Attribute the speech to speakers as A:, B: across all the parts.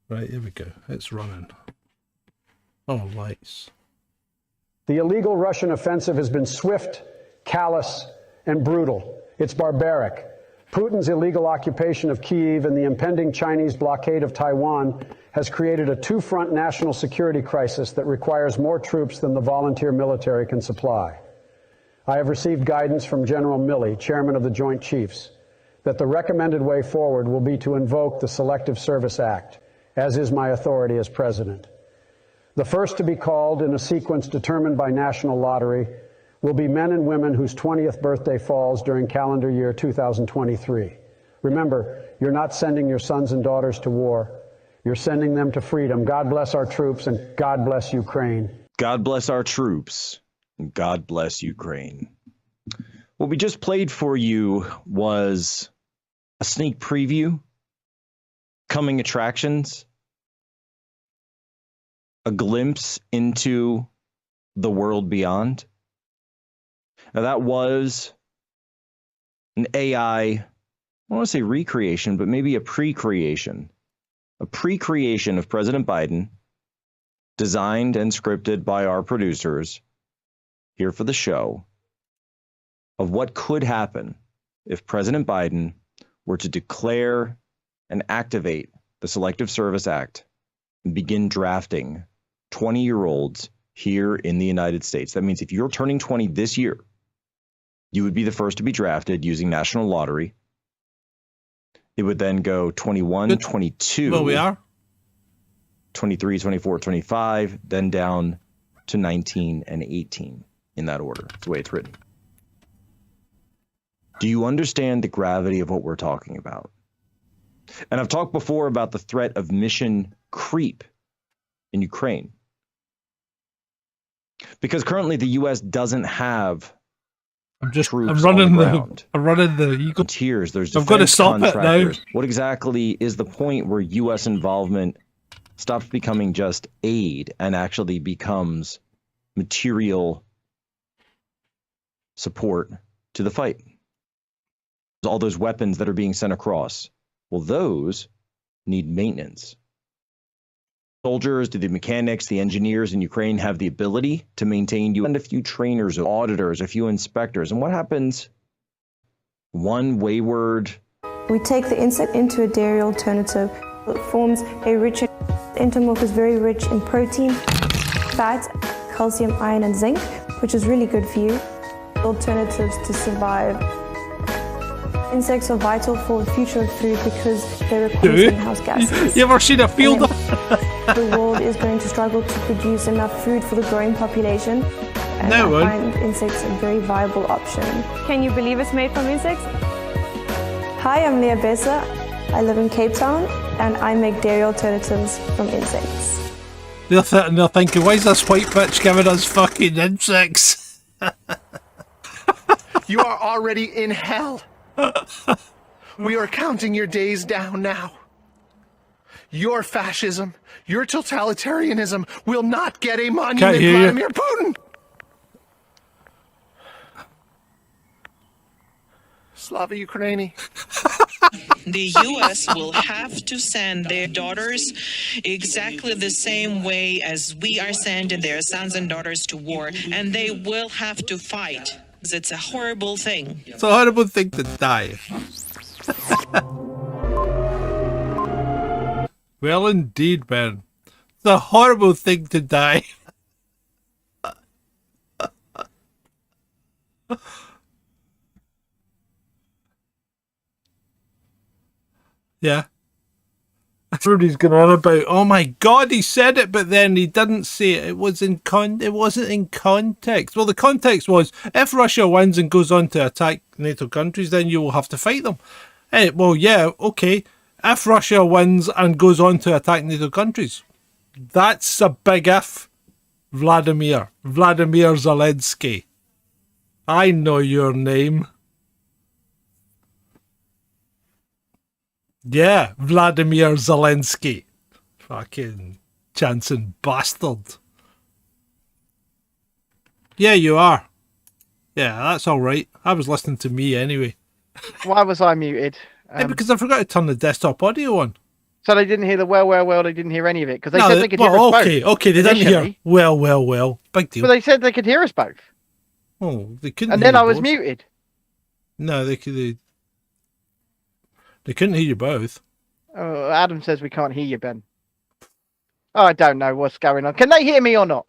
A: Right, here we go. It's running. Oh, lights.
B: The illegal Russian offensive has been swift, callous, and brutal. It's barbaric. Putin's illegal occupation of Kyiv and the impending Chinese blockade of Taiwan has created a two-front national security crisis that requires more troops than the volunteer military can supply. I have received guidance from General Milley, chairman of the Joint Chiefs, that the recommended way forward will be to invoke the Selective Service Act, as is my authority as president. The first to be called in a sequence determined by national lottery will be men and women whose 20th birthday falls during calendar year 2023. Remember, you're not sending your sons and daughters to war. You're sending them to freedom. God bless our troops and God bless Ukraine.
C: God bless our troops and God bless Ukraine. What we just played for you was a sneak preview, coming attractions, a glimpse into the world beyond. Now that was an AI, I don't want to say recreation, but maybe a pre-creation of President Biden, designed and scripted by our producers here for the show, of what could happen if President Biden were to declare and activate the Selective Service Act and begin drafting 20-year-olds here in the United States. That means if you're turning 20 this year, you would be the first to be drafted using national lottery. It would then go 21, 22.
A: Well, we are.
C: 23, 24, 25, then down to 19 and 18 in that order. That's the way it's written. Do you understand the gravity of what we're talking about? And I've talked before about the threat of mission creep in Ukraine. Because currently the U.S. doesn't have troops on the ground.
A: I'm running the Eagle.
C: Volunteers, there's
A: I've got to stop it now.
C: What exactly is the point where U.S. involvement stops becoming just aid and actually becomes material support to the fight? All those weapons that are being sent across, well, those need maintenance. Soldiers, do the mechanics, the engineers in Ukraine have the ability to maintain you and a few trainers, auditors, a few inspectors. And what happens? One wayward.
D: We take the insect into a dairy alternative. It forms a rich. Entomilk is very rich in protein, fat, calcium, iron, and zinc, which is really good for you. Alternatives to survive. Insects are vital for the future of food because they replace greenhouse gases.
A: You ever seen a field?
D: The world is going to struggle to produce enough food for the growing population. And I find insects a very viable option.
E: Can you believe it's made from insects?
D: Hi, I'm Leah Bessa. I live in Cape Town and I make dairy alternatives from insects.
A: They're thinking, why is this white bitch giving us fucking insects?
F: You are already in hell. We are counting your days down now. Your fascism, your totalitarianism will not get a monument, Vladimir Putin. Slava Ukraini.
G: The U.S. will have to send their daughters exactly the same way as we are sending their sons and daughters to war, and they will have to fight. It's a horrible thing.
A: It's a horrible thing to die. Well, indeed, man. It's a horrible thing to die. Yeah. That's what he's going on about. Oh my God, he said it, but then he didn't say it. It wasn't in context. Well, the context was, if Russia wins and goes on to attack NATO countries, then you will have to fight them. Hey, well, yeah, okay. If Russia wins and goes on to attack NATO countries, that's a big if, Vladimir Zelensky. I know your name. Yeah, Vladimir Zelensky. Fucking chancing bastard. Yeah, you are. Yeah, that's alright. I was listening to me anyway.
H: Why was I muted?
A: Because I forgot to turn the desktop audio on.
H: So they didn't hear the well, they didn't hear any of it because they
A: No,
H: said they could hear us both.
A: Okay, they didn't hear.
H: initially.
A: Well. Big deal.
H: But they said they could hear us both.
A: Oh, they couldn't.
H: And
A: hear
H: then I
A: you
H: was
A: both.
H: muted.
A: No, they could. They couldn't hear you both.
H: Oh, Adam says we can't hear you, Ben. Oh, I don't know what's going on. Can they hear me or not?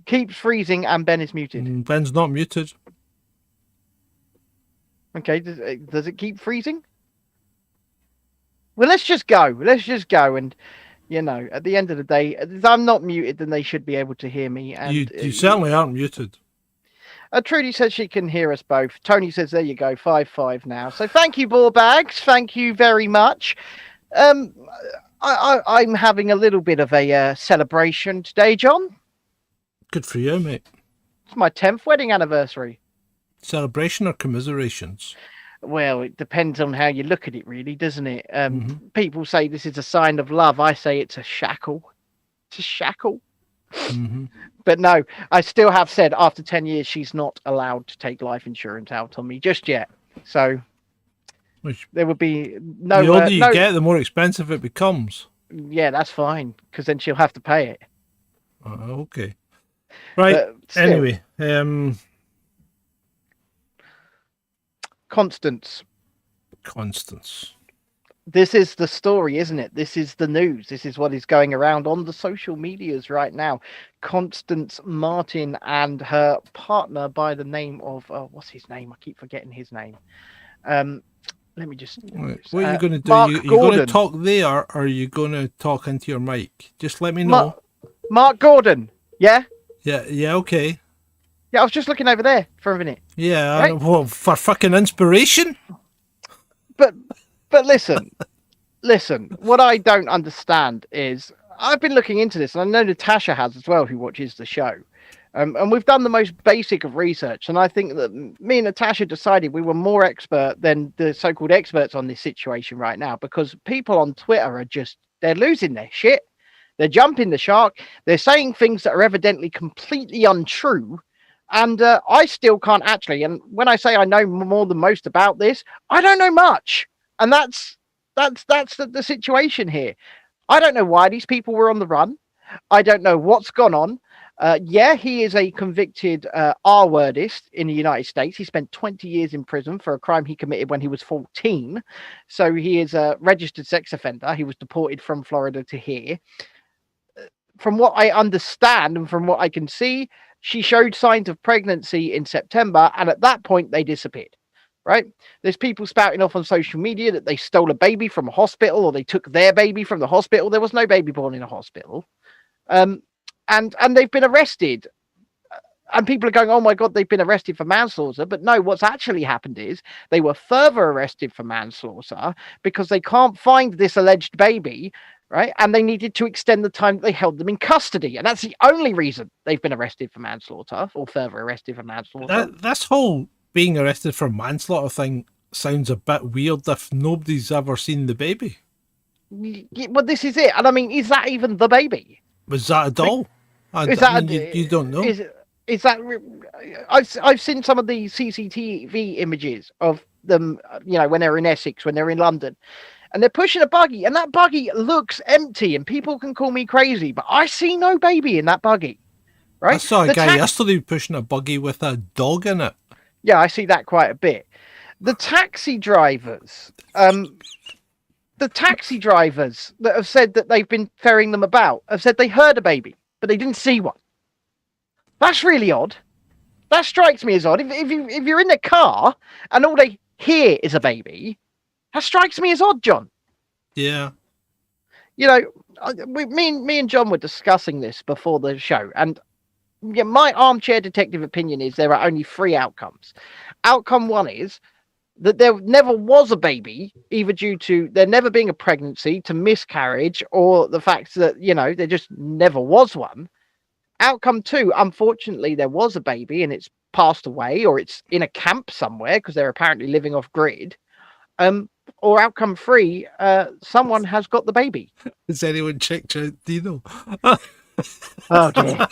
H: Keeps freezing and Ben is muted.
A: Ben's not muted.
H: Okay, does it keep freezing? Well, let's just go. Let's just go. And, you know, at the end of the day, if I'm not muted, then they should be able to hear me. And
A: You certainly aren't muted.
H: Trudy says she can hear us both. Tony says, there you go, 5-5 now. So thank you, Ball Bags. Thank you very much. I'm having a little bit of a celebration today, John.
A: Good for you, mate.
H: It's my 10th wedding anniversary.
A: Celebration or commiserations?
H: Well, it depends on how you look at it, really, doesn't it? People say this is a sign of love. I say it's a shackle. It's a shackle. But no, I still have said after 10 years, she's not allowed to take life insurance out on me just yet. So there would be no...
A: The older you get, the more expensive it becomes.
H: Yeah, that's fine, because then she'll have to pay it.
A: Okay. Right, anyway.
H: Constance. This is the story, isn't it? This is the news. This is what is going around on the social medias right now. Constance Martin and her partner by the name of... what's his name? I keep forgetting his name. Let me just...
A: What are you going to do?
H: Mark
A: You're
H: Gordon.
A: going to talk there, or are you going to talk into your mic? Just let me know.
H: Mark Gordon, yeah?
A: Yeah, okay.
H: Yeah, I was just looking over there for a minute.
A: Yeah,
H: Right?
A: well, for fucking inspiration?
H: But listen, what I don't understand is I've been looking into this, and I know Natasha has as well, who watches the show. And we've done the most basic of research. And I think that me and Natasha decided we were more expert than the so-called experts on this situation right now, because people on Twitter are they're losing their shit. They're jumping the shark. They're saying things that are evidently completely untrue. And I still can't actually. And when I say I know more than most about this, I don't know much. And that's the situation here. I don't know why these people were on the run. I don't know what's gone on. Yeah, he is a convicted R-wordist in the United States. He spent 20 years in prison for a crime he committed when he was 14. So he is a registered sex offender. He was deported from Florida to here. From what I understand and from what I can see, she showed signs of pregnancy in September. And at that point, they disappeared. Right? There's people spouting off on social media that they stole a baby from a hospital, or they took their baby from the hospital. There was no baby born in a hospital. And they've been arrested. And people are going, oh my God, they've been arrested for manslaughter. But no, what's actually happened is they were further arrested for manslaughter because they can't find this alleged baby, right? And they needed to extend the time that they held them in custody. And that's the only reason they've been arrested for manslaughter, or further arrested for manslaughter.
A: This whole being arrested for manslaughter thing sounds a bit weird if nobody's ever seen the baby.
H: Well, this is it. And I mean, is that even the baby?
A: Was that a doll? You don't know.
H: Is that? I've seen some of the CCTV images of them, you know, when they're in Essex, when they're in London, and they're pushing a buggy, and that buggy looks empty. And people can call me crazy, but I see no baby in that buggy. Right?
A: I saw a guy yesterday pushing a buggy with a dog in it.
H: Yeah, I see that quite a bit. The taxi drivers, that have said that they've been ferrying them about have said they heard a baby, but they didn't see one. That's really odd. That strikes me as odd. If you're in the car and all they hear is a baby, that strikes me as odd, John.
A: Yeah.
H: You know, me and John were discussing this before the show, and yeah, my armchair detective opinion is there are only 3 outcomes. Outcome 1 is that there never was a baby, either due to there never being a pregnancy, to miscarriage, or the fact that, you know, there just never was one. Outcome 2, unfortunately, there was a baby and it's passed away, or it's in a camp somewhere because they're apparently living off grid. Or outcome 3, someone has got the baby.
A: Has anyone checked out Dino?
H: Oh, dear.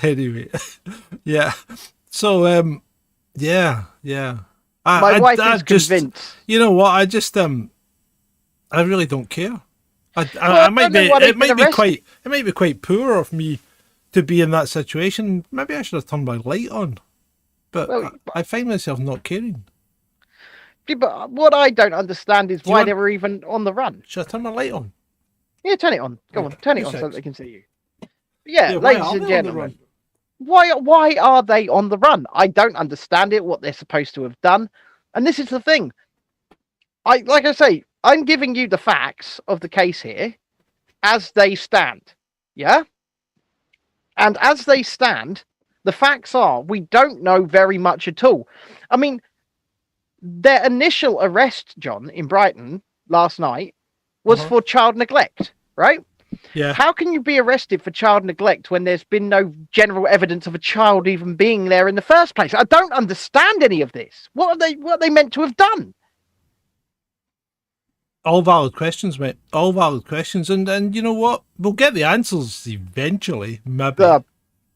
A: Anyway, yeah. So, yeah.
H: My wife is convinced.
A: You know what? I just I really don't care.
H: Well,
A: I might be. It might be quite poor of me to be in that situation. Maybe I should have turned my light on. But I find myself not caring.
H: Yeah, but what I don't understand is why they were even on the run.
A: Should I turn my light on?
H: Yeah, turn it on. Go on, turn it on so they can see you. Yeah, ladies and gentlemen. Why are they on the run? I don't understand it, what they're supposed to have done. And this is the thing. Like I say, I'm giving you the facts of the case here as they stand. Yeah? And as they stand, the facts are we don't know very much at all. I mean, their initial arrest, John, in Brighton last night was for child neglect, right?
A: Yeah.
H: How can you be arrested for child neglect when there's been no general evidence of a child even being there in the first place? I don't understand any of this. What are they meant to have done?
A: All valid questions, mate. All valid questions. And you know what? We'll get the answers eventually, maybe.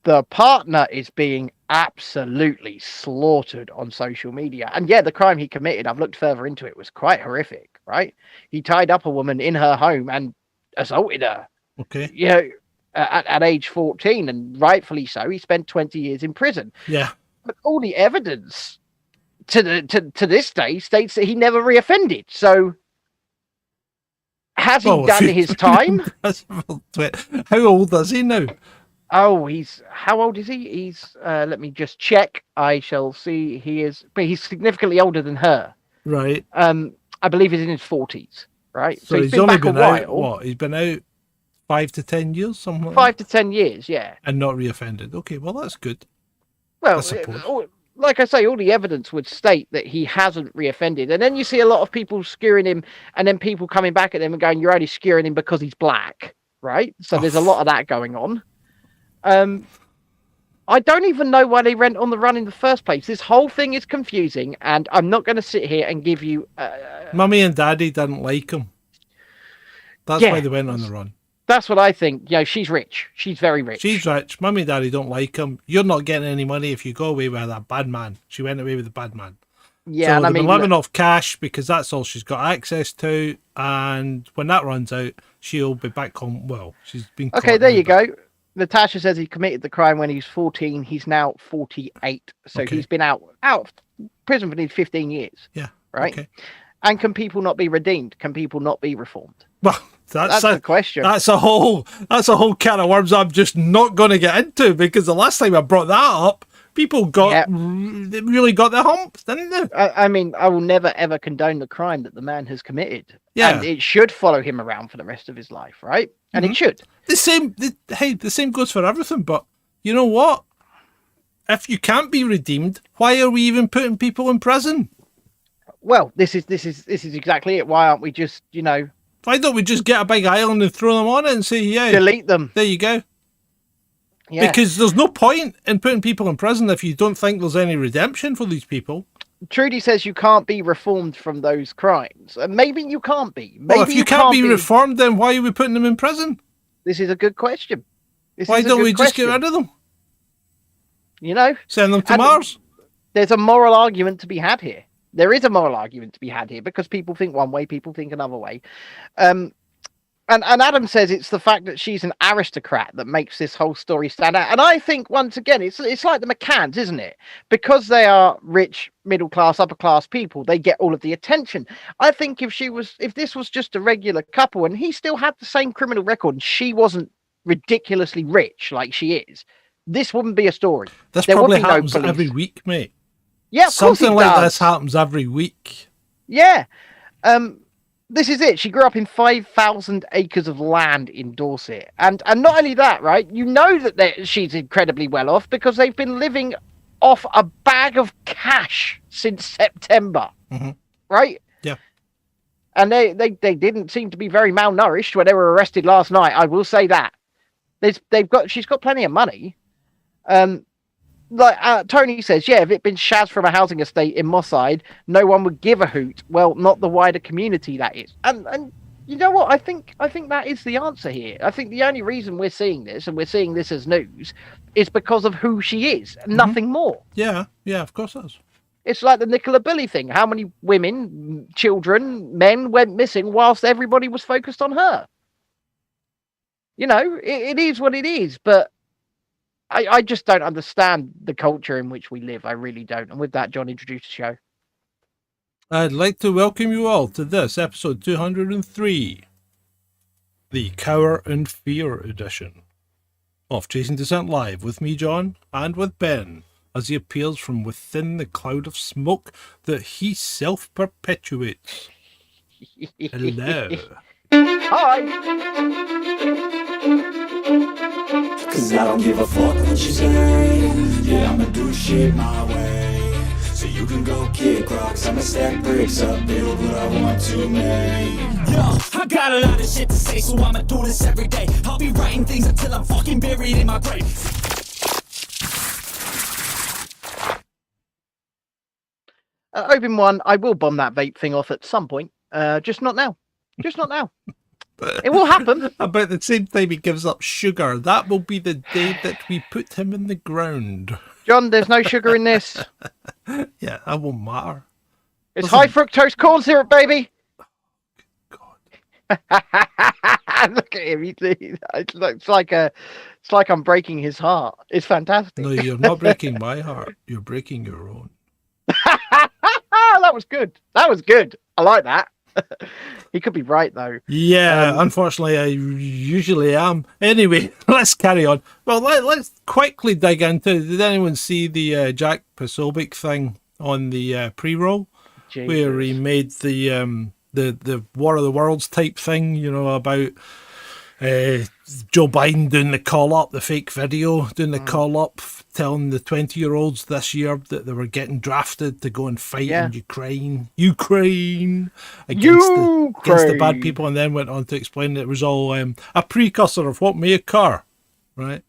H: The partner is being absolutely slaughtered on social media. And yeah, the crime he committed, I've looked further into it, was quite horrific, right? He tied up a woman in her home and assaulted her.
A: Okay.
H: You know, at age 14, and rightfully so. He spent 20 years in prison.
A: Yeah.
H: But all the evidence to this day states that he never reoffended. So has he done his time?
A: How old is he now?
H: Oh, how old is he? He's let me just check. I shall see. He's significantly older than her.
A: Right.
H: I believe he's in his 40s. Right.
A: So he's only been out, what? He's been out 5 to 10 years, something like
H: 5 to 10 years, yeah.
A: And not reoffended. Okay, well, that's good.
H: Well, like I say, all the evidence would state that he hasn't reoffended. And then you see a lot of people skewering him, and then people coming back at him and going, you're only skewering him because he's black, right? So there's a lot of that going on. I don't even know why they went on the run in the first place. This whole thing is confusing, and I'm not going to sit here and give you...
A: Mummy and Daddy didn't like him. That's why they went on the run.
H: That's what I think. You know, she's rich. She's very rich.
A: She's rich. Mummy and Daddy don't like him. You're not getting any money if you go away with that bad man. She went away with the bad man.
H: Yeah,
A: so
H: and
A: they've been living off cash because that's all she's got access to. And when that runs out, she'll be back home. Well, she's been...
H: Okay, there you go. Natasha says he committed the crime when he was 14. He's now 48. So he's been out of prison for nearly 15 years.
A: Yeah.
H: Right?
A: Okay.
H: And can people not be redeemed? Can people not be reformed?
A: Well, that's
H: the question.
A: That's a whole can of worms I'm just not going to get into, because the last time I brought that up, people they really got their humps, didn't they?
H: I mean, I will never ever condone the crime that the man has committed.
A: Yeah.
H: And it should follow him around for the rest of his life, right? And it should.
A: The same goes for everything. But you know what? If you can't be redeemed, why are we even putting people in prison?
H: Well, this is exactly it. Why aren't we just,
A: why don't we just get a big island and throw them on it and say, yeah,
H: delete them?
A: There you go.
H: Yeah.
A: Because there's no point in putting people in prison if you don't think there's any redemption for these people.
H: Trudy says you can't be reformed from those crimes. Maybe you can't be. Maybe
A: well, if you can't be reformed, then why are we putting them in prison?
H: This is a good question.
A: Why don't we just get rid of them? Send them to Mars.
H: There's a moral argument to be had here. There is a moral argument to be had here because people think one way, people think another way. And Adam says it's the fact that she's an aristocrat that makes this whole story stand out. And I think, once again, it's like the McCanns, isn't it? Because they are rich, middle class, upper class people, they get all of the attention. I think if this was just a regular couple and he still had the same criminal record and she wasn't ridiculously rich like she is, this wouldn't be a story.
A: This probably happens every week, mate.
H: Yeah, of course
A: something like this happens every week.
H: Yeah. This is it. She grew up in 5,000 acres of land in Dorset. And not only that, right? You know that she's incredibly well off because they've been living off a bag of cash since September. Mm-hmm. Right?
A: Yeah.
H: And they didn't seem to be very malnourished when they were arrested last night. I will say that. She's got plenty of money. Tony says, yeah, if it'd been Shaz from a housing estate in Moss Side, no one would give a hoot. Well, not the wider community, that is. And you know what? I think that is the answer here. I think the only reason we're seeing this, and we're seeing this as news, is because of who she is, nothing more.
A: Yeah, of course it is.
H: It's like the Nicola Billy thing. How many women, children, men went missing whilst everybody was focused on her? You know, it is what it is. But I just don't understand the culture in which we live. I really don't. And with that, John, introduce the show.
A: I'd like to welcome you all to this episode 203, the Cower and Fear edition of Chasing Dissent Live, with me, John, and with Ben, as he appears from within the cloud of smoke that he self-perpetuates. Hello.
H: Hi.
I: Cause I don't give a fuck what you say. Yeah, I'ma do shit my way. So you can go kick rocks, I'ma stack bricks up, build what I want to make. Yo, I got a lot of shit to say, so I'ma do this every day. I'll be writing things until I'm fucking buried in my grave.
H: Open-1, I will bomb that vape thing off at some point. Just not now. Just not now. It will happen.
A: About the same time he gives up sugar, that will be the day that we put him in the ground.
H: John, there's no sugar in this.
A: Yeah, that won't matter.
H: It's high fructose corn syrup, baby.
A: God.
H: Look at him. It's like I'm breaking his heart. It's fantastic.
A: No, you're not breaking my heart. You're breaking your own.
H: That was good. That was good. I like that. He could be right, though.
A: Yeah, unfortunately, I usually am. Anyway, let's carry on. Well, let's quickly dig into. Did anyone see the Jack Posobiec thing on the pre-roll, where he made the War of the Worlds type thing? You know, about Joe Biden doing the call up, the fake video, doing the call up, telling the 20-year-olds this year that they were getting drafted to go and fight in Ukraine against the bad people, and then went on to explain that it was all a precursor of what may occur, right?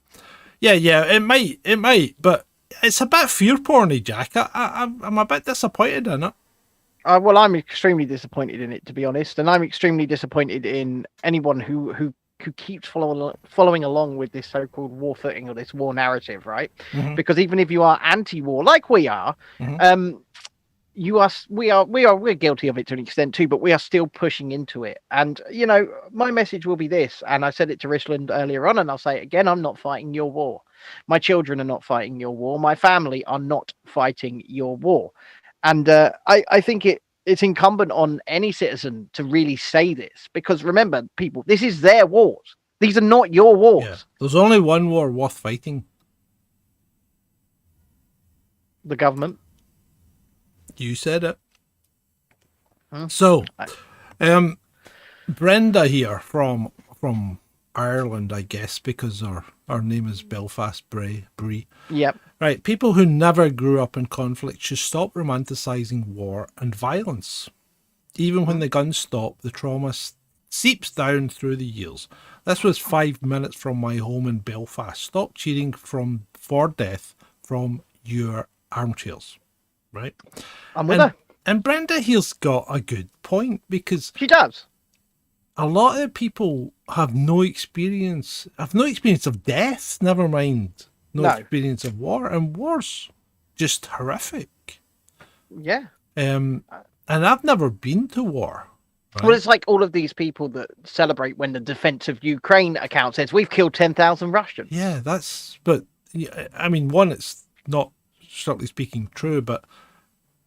A: Yeah, it might, but it's a bit fear porny, Jack. I'm a bit disappointed in it.
H: Well, I'm extremely disappointed in it, to be honest, and I'm extremely disappointed in anyone who keeps following along with this so-called war footing or this war narrative, right? Mm-hmm. Because even if you are anti-war, like we are, we're guilty of it to an extent too, but we are still pushing into it. And you know, my message will be this, and I said it to Richland earlier on, and I'll say it again: I'm not fighting your war. My children are not fighting your war. My family are not fighting your war. And I think it's incumbent on any citizen to really say this, because remember, people, this is their wars. These are not your wars.
A: Yeah. There's only one war worth fighting.
H: The government.
A: You said it. So, Brenda here from Ireland, I guess, because our name is Belfast Bree.
H: Yep.
A: Right, people who never grew up in conflict should stop romanticizing war and violence. Even when the guns stop, the trauma seeps down through the years. This was 5 minutes from my home in Belfast. Stop cheering for death from your armchairs. Right?
H: I'm with her.
A: And Brenda here's got a good point, because
H: she does.
A: A lot of people have no experience of death, never mind no experience of war, and war's just horrific.
H: Yeah.
A: And I've never been to war. Right?
H: Well, it's like all of these people that celebrate when the Defense of Ukraine account says we've killed 10,000 Russians.
A: Yeah, but I mean, one, it's not strictly speaking true, but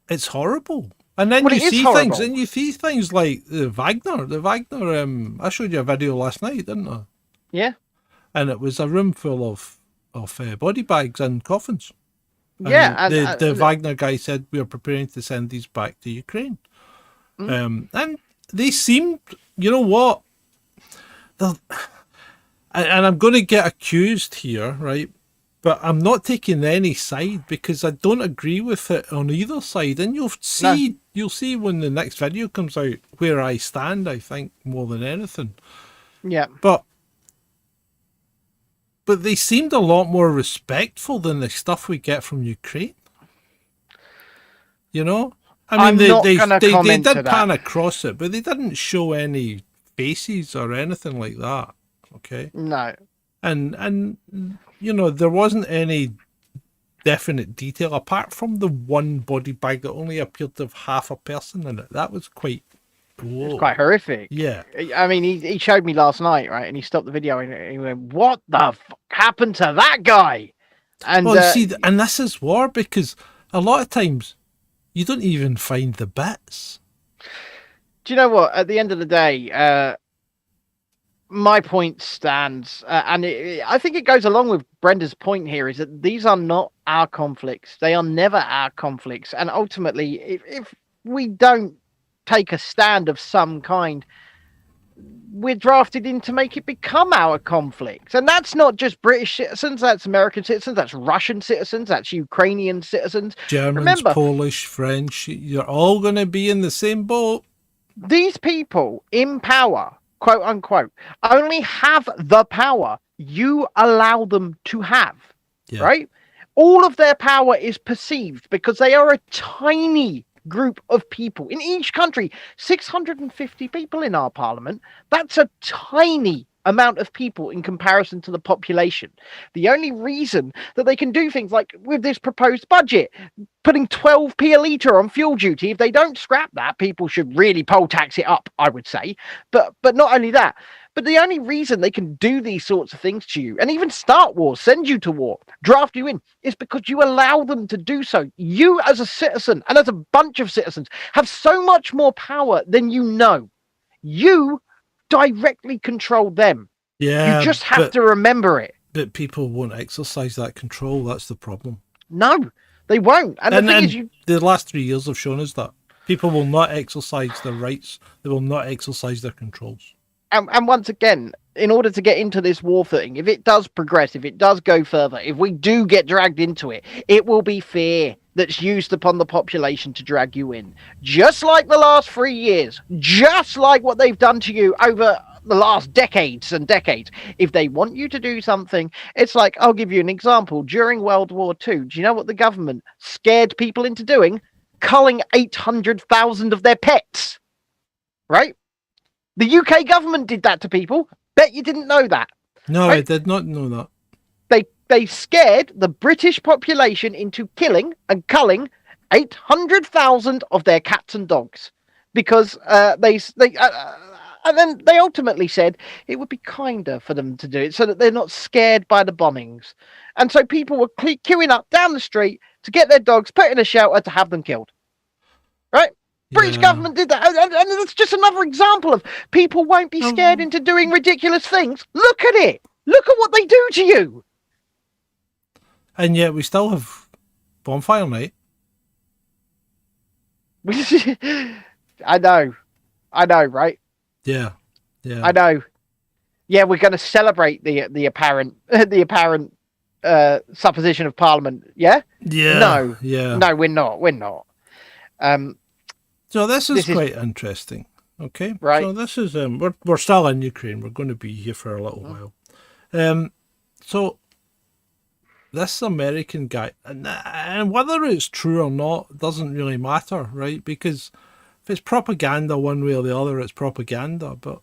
A: it's horrible. And then you see things like the Wagner. I showed you a video last night, didn't I?
H: Yeah.
A: And it was a room full of body bags and coffins. And
H: yeah.
A: The Wagner guy said we are preparing to send these back to Ukraine. And they seemed, you know what? And I'm going to get accused here, right? But I'm not taking any side, because I don't agree with it on either side. And you'll see when the next video comes out where I stand, I think, more than anything.
H: Yeah.
A: But they seemed a lot more respectful than the stuff we get from Ukraine. You know? I mean, they did pan across it, but they didn't show any faces or anything like that. Okay?
H: No.
A: And you know, there wasn't any definite detail, apart from the one body bag that only appeared to have half a person in it. That was quite... Whoa.
H: It's quite horrific.
A: Yeah.
H: I mean, he showed me last night, right? And he stopped the video and he went, "What the fuck happened to that guy?" And
A: well, see, and this is war, because a lot of times you don't even find the bits.
H: Do you know what? At the end of the day, my point stands, and I think it goes along with Brenda's point here, is that these are not our conflicts. They are never our conflicts. And ultimately, if we don't take a stand of some kind, we're drafted in to make it become our conflicts. And that's not just British citizens, that's American citizens, that's Russian citizens, that's Ukrainian citizens.
A: Germans,
H: remember,
A: Polish, French, you're all going to be in the same boat.
H: These people in power, quote unquote, only have the power you allow them to have, right? All of their power is perceived because they are a tiny group of people in each country. 650 people in our parliament. That's a tiny amount of people in comparison to the population. The only reason that they can do things like with this proposed budget, putting 12p a litre on fuel duty, if they don't scrap that, people should really poll tax it up, I would say. But not only that, but the only reason they can do these sorts of things to you, and even start wars, send you to war, draft you in, is because you allow them to do so. You as a citizen, and as a bunch of citizens, have so much more power than you know. You directly control them.
A: Yeah,
H: you just have to remember it.
A: But people won't exercise that control. That's the problem.
H: No, they won't. And the thing is,
A: the last 3 years have shown us that people will not exercise their rights. They will not exercise their controls.
H: And once again, in order to get into this war thing, if it does progress, if it does go further, if we do get dragged into it, it will be fear that's used upon the population to drag you in. Just like the last 3 years, just like what they've done to you over the last decades and decades. If they want you to do something, it's like, I'll give you an example. During World War II, do you know what the government scared people into doing? Culling 800,000 of their pets, right? The UK government did that to people. Bet you didn't know that.
A: No,
H: right?
A: I did not know that.
H: They scared the British population into killing and culling 800,000 of their cats and dogs because and then they ultimately said it would be kinder for them to do it so that they're not scared by the bombings. And so people were queuing up down the street to get their dogs put in a shelter to have them killed. Right? British government did that. And that's just another example of people won't be scared into doing ridiculous things. Look at it. Look at what they do to you.
A: And yet we still have bonfire night.
H: I know, right?
A: Yeah.
H: I know. Yeah, we're going to celebrate the apparent supposition of Parliament. Yeah.
A: Yeah.
H: No.
A: Yeah.
H: No, we're not. We're not.
A: So this is quite interesting. Okay.
H: Right.
A: So this is we're still in Ukraine. We're going to be here for a little while. So this American guy, and whether it's true or not doesn't really matter, right? Because if it's propaganda one way or the other, it's propaganda. But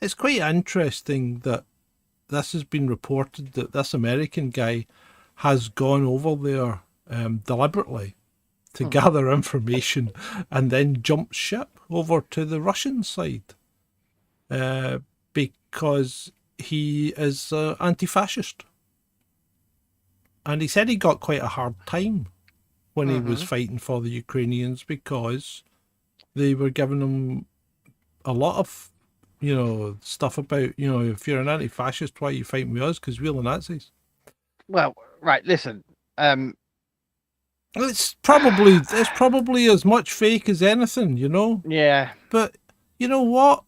A: it's quite interesting that this has been reported that this American guy has gone over there deliberately to gather information and then jump ship over to the Russian side because he is anti-fascist. And he said he got quite a hard time when he was fighting for the Ukrainians because they were giving him a lot of, stuff about, if you're an anti-fascist, why are you fighting with us? Because we're the Nazis.
H: Well, right, listen.
A: It's probably as much fake as anything,
H: Yeah.
A: But you know what?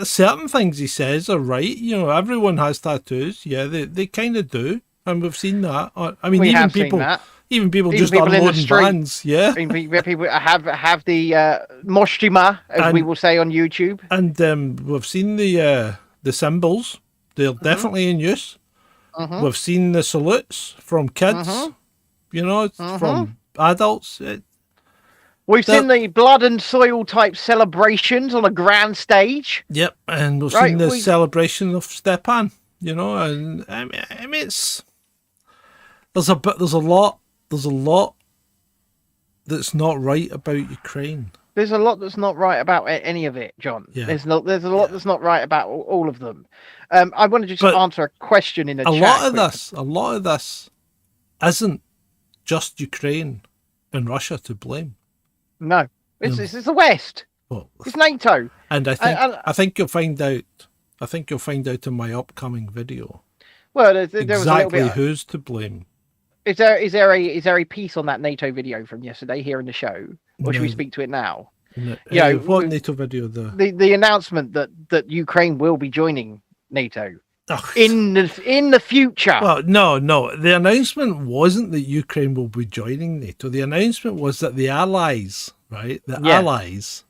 A: Certain things he says are right. Everyone has tattoos. Yeah, they kind of do, and we've seen that. I mean, even people just unloading vans. Yeah,
H: people have the moshtima, as we will say on YouTube.
A: And we've seen the symbols. They're definitely in use. We've seen the salutes from kids. From adults.
H: We've seen the blood and soil type celebrations on a grand stage.
A: Yep, and we've seen the celebration of Stepan, and I mean, There's a lot that's not right about Ukraine.
H: There's a lot that's not right about any of it, John.
A: Yeah.
H: There's a lot that's not right about all of them. I want to just answer a question in the chat.
A: A lot of this isn't just Ukraine and Russia to blame.
H: No, it's the West.
A: Well,
H: it's NATO.
A: And I think you'll find out. I think you'll find out in my upcoming video.
H: Well, there was a little bit.
A: Who's to blame?
H: Is there a piece on that NATO video from yesterday here in the show, or should we speak to it now?
A: No. What NATO video?
H: The announcement that Ukraine will be joining NATO in the future.
A: Well, no. The announcement wasn't that Ukraine will be joining NATO. The announcement was that the allies, right? The allies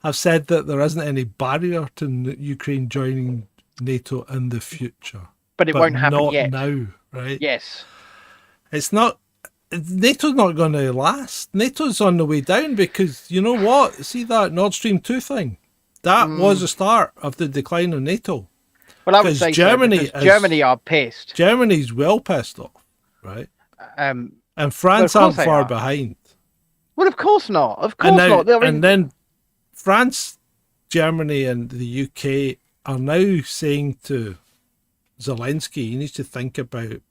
A: have said that there isn't any barrier to Ukraine joining NATO in the future.
H: But it won't happen
A: not
H: yet.
A: Now, right?
H: Yes.
A: It's not. NATO's not going to last. NATO's on the way down because you know what? See that Nord Stream 2 thing? That was the start of the decline of NATO.
H: Well, I would say Germany are pissed.
A: Germany's well pissed off, right? And France aren't far behind.
H: Well, of course not. Of course not. I mean,
A: and then France, Germany, and the UK are now saying to Zelensky, he needs to think about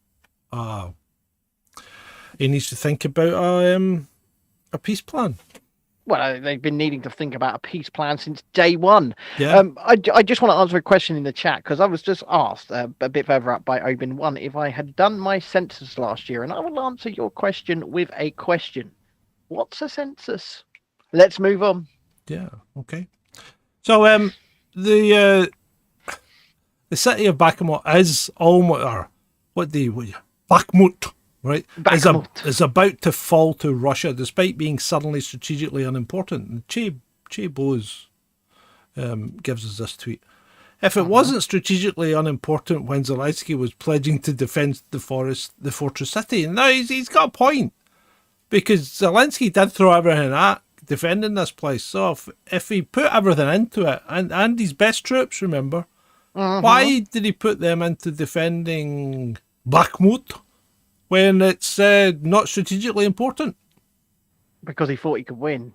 A: a peace plan.
H: Well, they've been needing to think about a peace plan since day one.
A: Yeah.
H: I just want to answer a question in the chat because I was just asked a bit further up by Obin1 if I had done my census last year, and I will answer your question with a question. What's a census? Let's move on.
A: Yeah. Okay. So the city of Bakhmut is Bakhmut. Right, is about to fall to Russia despite being suddenly strategically unimportant. And Che Bose gives us this tweet. If it wasn't strategically unimportant when Zelensky was pledging to defend the fortress city, and now he's got a point because Zelensky did throw everything at defending this place. So if he put everything into it and his best troops, remember, why did he put them into defending Bakhmut? When it's not strategically important?
H: Because he thought he could win.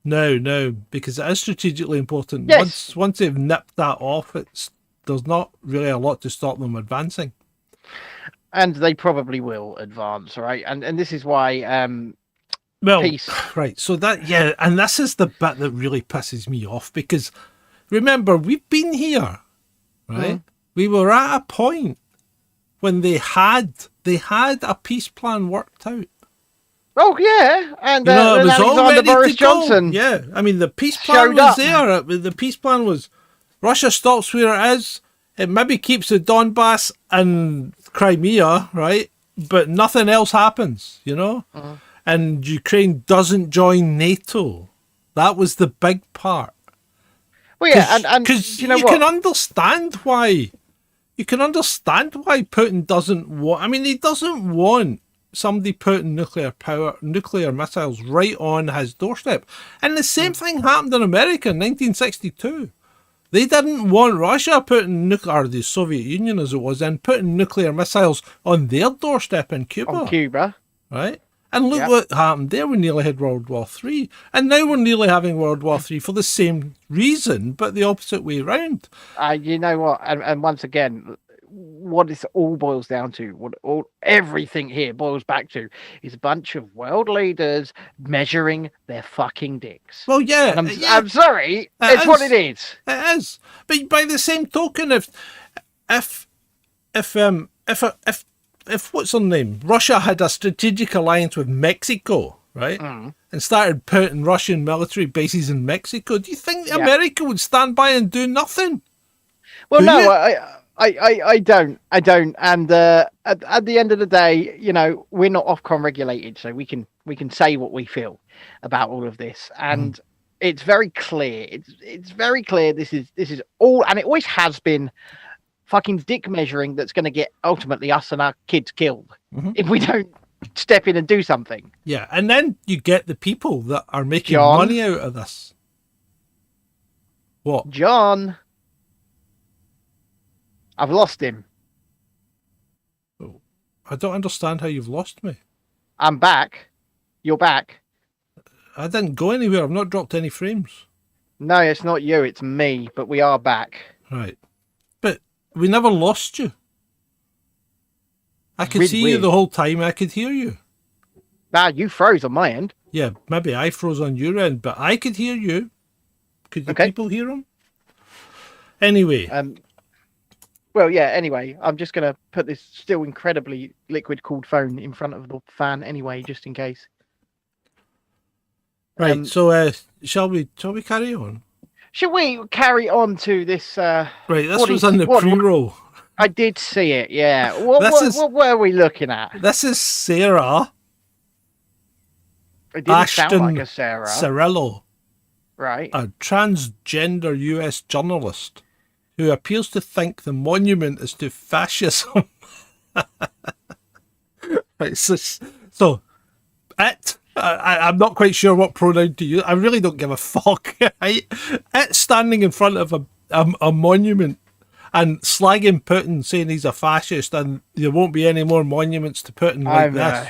A: No, because it is strategically important.
H: Yes.
A: Once they've nipped that off, there's not really a lot to stop them advancing.
H: And they probably will advance, right? And this is why peace.
A: Right. So and this is the bit that really pisses me off because remember, we've been here, right? We were at a point when they had a peace plan worked out.
H: Oh yeah, and
A: it was all ready
H: Boris
A: to go.
H: Johnson.
A: Yeah, I mean the peace plan was there. The peace plan was Russia stops where it is. It maybe keeps the Donbass and Crimea, right? But nothing else happens, And Ukraine doesn't join NATO. That was the big part.
H: Well, yeah, and
A: you can understand why. You can understand why Putin doesn't want. I mean, he doesn't want somebody putting nuclear missiles right on his doorstep. And the same thing happened in America in 1962. They didn't want Russia putting or the Soviet Union as it was then, putting nuclear missiles on their doorstep in Cuba.
H: On Cuba.
A: Right? And look what happened there. We nearly had World War III. And now we're nearly having World War III for the same reason, but the opposite way around.
H: You know what? And once again, what this all boils down to, everything here boils back to, is a bunch of world leaders measuring their fucking dicks.
A: Well, yeah.
H: And I'm sorry. It's what it is.
A: It is. But by the same token, if what's her name? Russia had a strategic alliance with Mexico, right? And started putting Russian military bases in Mexico. Do you think America would stand by and do nothing?
H: Well, no, I don't. And at the end of the day, we're not Ofcom regulated, so we can say what we feel about all of this. And it's very clear. It's very clear. This is all, and it always has been, fucking dick measuring that's going to get ultimately us and our kids killed if we don't step in and do something.
A: Yeah, and then you get the people that are making money out of this. What?
H: John? I've lost him.
A: Oh, I don't understand how you've lost me.
H: I'm back. You're back.
A: I didn't go anywhere. I've not dropped any frames.
H: No, it's not you. It's me. But we are back.
A: Right. But we never lost you. I could
H: Weird,
A: see you
H: weird.
A: the whole time. I could hear you.
H: Nah, you froze on my end.
A: Yeah, maybe I froze on your end, but I could hear you. Could the people hear him? Anyway.
H: Well, yeah, anyway, I'm just going to put this still incredibly liquid-cooled phone in front of the fan anyway, just in case.
A: Right, so shall we carry on?
H: Should we carry on to this?
A: Right, this was on the pre-roll.
H: I did see it, yeah. What were we looking at?
A: This is Sarah.
H: It didn't sound like a Sarah.
A: Cirillo.
H: Right.
A: A transgender US journalist who appears to think the monument is to fascism. Right, so it, I'm not quite sure what pronoun to use. I really don't give a fuck. Right? It standing in front of a monument and slagging Putin, saying he's a fascist and there won't be any more monuments to Putin like this.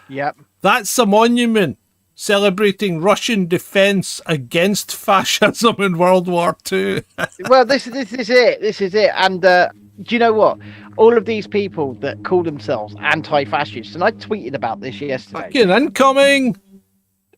H: Yep.
A: That's a monument celebrating Russian defense against fascism in World War II.
H: Well, this is it. This is it. And do you know what? All of these people that call themselves anti-fascists, and I tweeted about this yesterday.
A: Fucking incoming!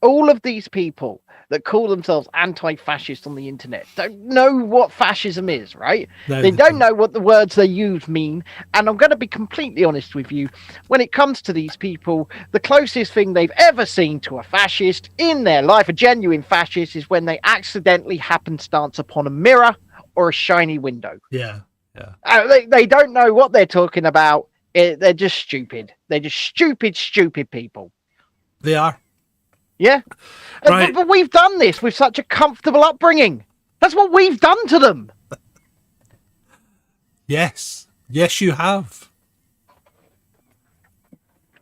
H: All of these people that call themselves anti-fascist on the internet don't know what fascism is, right?
A: No,
H: they don't know what the words they use mean. And I'm going to be completely honest with you. When it comes to these people, the closest thing they've ever seen to a fascist in their life, a genuine fascist, is when they accidentally happenstance upon a mirror or a shiny window.
A: Yeah, yeah.
H: They don't know what they're talking about. They're just stupid. They're just stupid people.
A: They are.
H: Yeah.
A: Right.
H: But we've done this with such a comfortable upbringing. That's what we've done to them.
A: Yes. Yes, you have.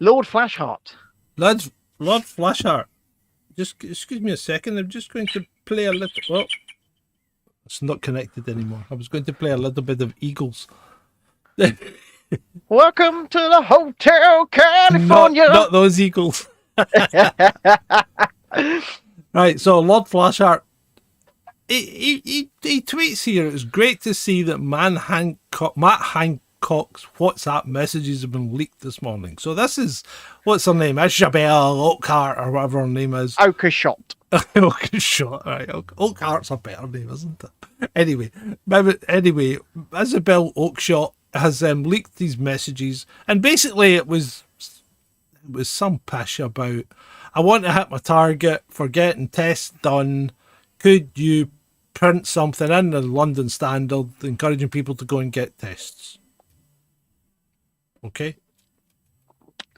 H: Lord Flashheart.
A: Lord Flashheart. Just excuse me a second. I'm just going to play a little... Well, it's not connected anymore. I was going to play a little bit of Eagles.
H: Welcome to the Hotel California.
A: Not those Eagles. Right, so Lord Flashheart, he tweets here, it's great to see that Matt Hancock's WhatsApp messages have been leaked this morning. So this is, what's her name? Isabel Oakhart or whatever her name is.
H: Oakeshott.
A: Oakeshott, right. Oakhart's a better name, isn't it? Anyway, Isabel Oakeshott has leaked these messages, and basically it was some pish about, I want to hit my target for getting tests done. Could you print something in the London Standard encouraging people to go and get tests? Okay.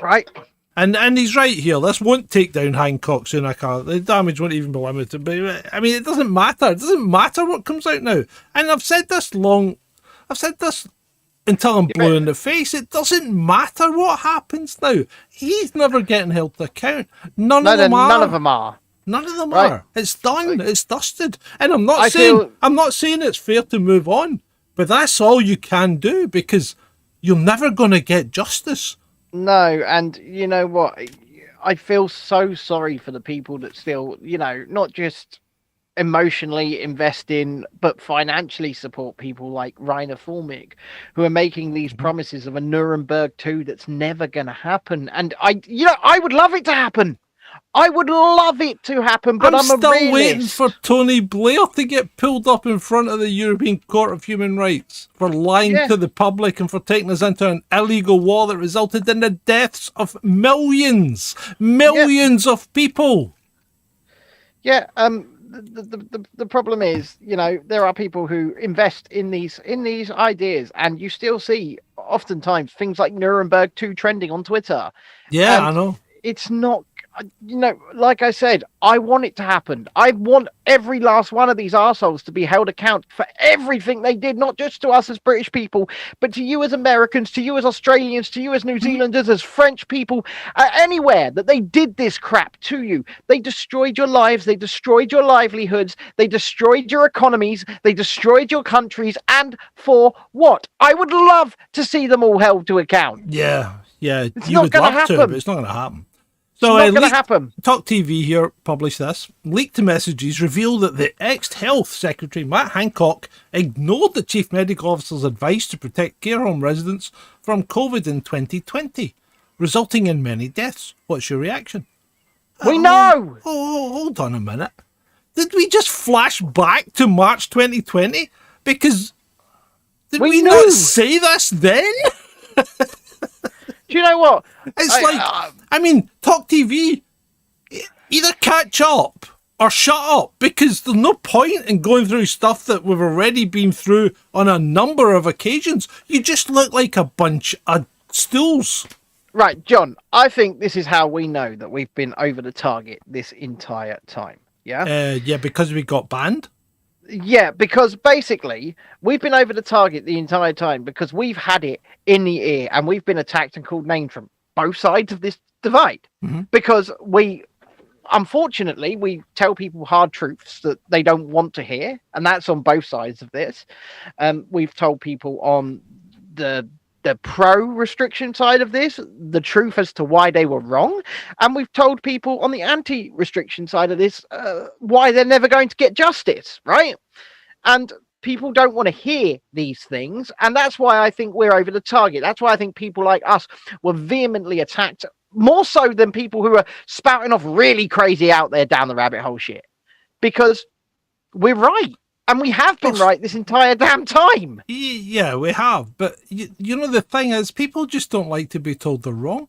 H: Right.
A: And he's right here. This won't take down Hancock Sunaka. The damage won't even be limited. But I mean, it doesn't matter. It doesn't matter what comes out now. And I've said this until I'm blue in the face. It doesn't matter what happens now. He's never getting held to account. None of them are.
H: None of them are.
A: None of them
H: Right.
A: are. It's done. It's dusted. And I'm not saying it's fair to move on, but that's all you can do, because you're never going to get justice.
H: No, and you know what? I feel so sorry for the people that still, not just emotionally invest in, but financially support people like Rainer Formic, who are making these promises of a Nuremberg 2 that's never going to happen. And I would love it to happen. I would love it to happen, but I'm
A: still
H: a realist.
A: waiting for Tony Blair to get pulled up in front of the European Court of Human Rights for lying to the public and for taking us into an illegal war that resulted in the deaths of millions of people.
H: Yeah, the problem is, there are people who invest in these ideas, and you still see oftentimes things like Nuremberg 2 trending on Twitter.
A: Yeah,
H: and
A: I know.
H: It's not, like I said, I want it to happen. I want every last one of these arseholes to be held account for everything they did, not just to us as British people, but to you as Americans, to you as Australians, to you as New Zealanders, as French people, anywhere that they did this crap to you. They destroyed your lives. They destroyed your livelihoods. They destroyed your economies. They destroyed your countries. And for what? I would love to see them all held to account.
A: Yeah. Yeah,
H: It's
A: you
H: not
A: would
H: gonna
A: love to,
H: happen.
A: but it's not going to happen.
H: It's not going to happen.
A: Talk TV here published this. Leaked messages reveal that the ex-Health Secretary, Matt Hancock, ignored the Chief Medical Officer's advice to protect care home residents from COVID in 2020, resulting in many deaths. What's your reaction?
H: We know!
A: Hold on a minute. Did we just flash back to March 2020? Because did we not say this then?
H: Do you know what?
A: It's I mean, Talk TV, either catch up or shut up, because there's no point in going through stuff that we've already been through on a number of occasions. You just look like a bunch of stools.
H: Right, John, I think this is how we know that we've been over the target this entire time. Yeah?
A: Yeah, because we got banned?
H: Yeah, because basically we've been over the target the entire time because we've had it in the ear and we've been attacked and called names from both sides of this divide. Because unfortunately, we tell people hard truths that they don't want to hear, and that's on both sides of this. We've told people on the pro-restriction side of this the truth as to why they were wrong, and we've told people on the anti-restriction side of this why they're never going to get justice, right? And people don't want to hear these things, and that's why I think we're over the target. That's why I think people like us were vehemently attacked, more so than people who are spouting off really crazy out there down the rabbit hole shit, because we're right. And we have been right this entire damn time.
A: Yeah, we have. But, you know, the thing is, people just don't like to be told they're wrong.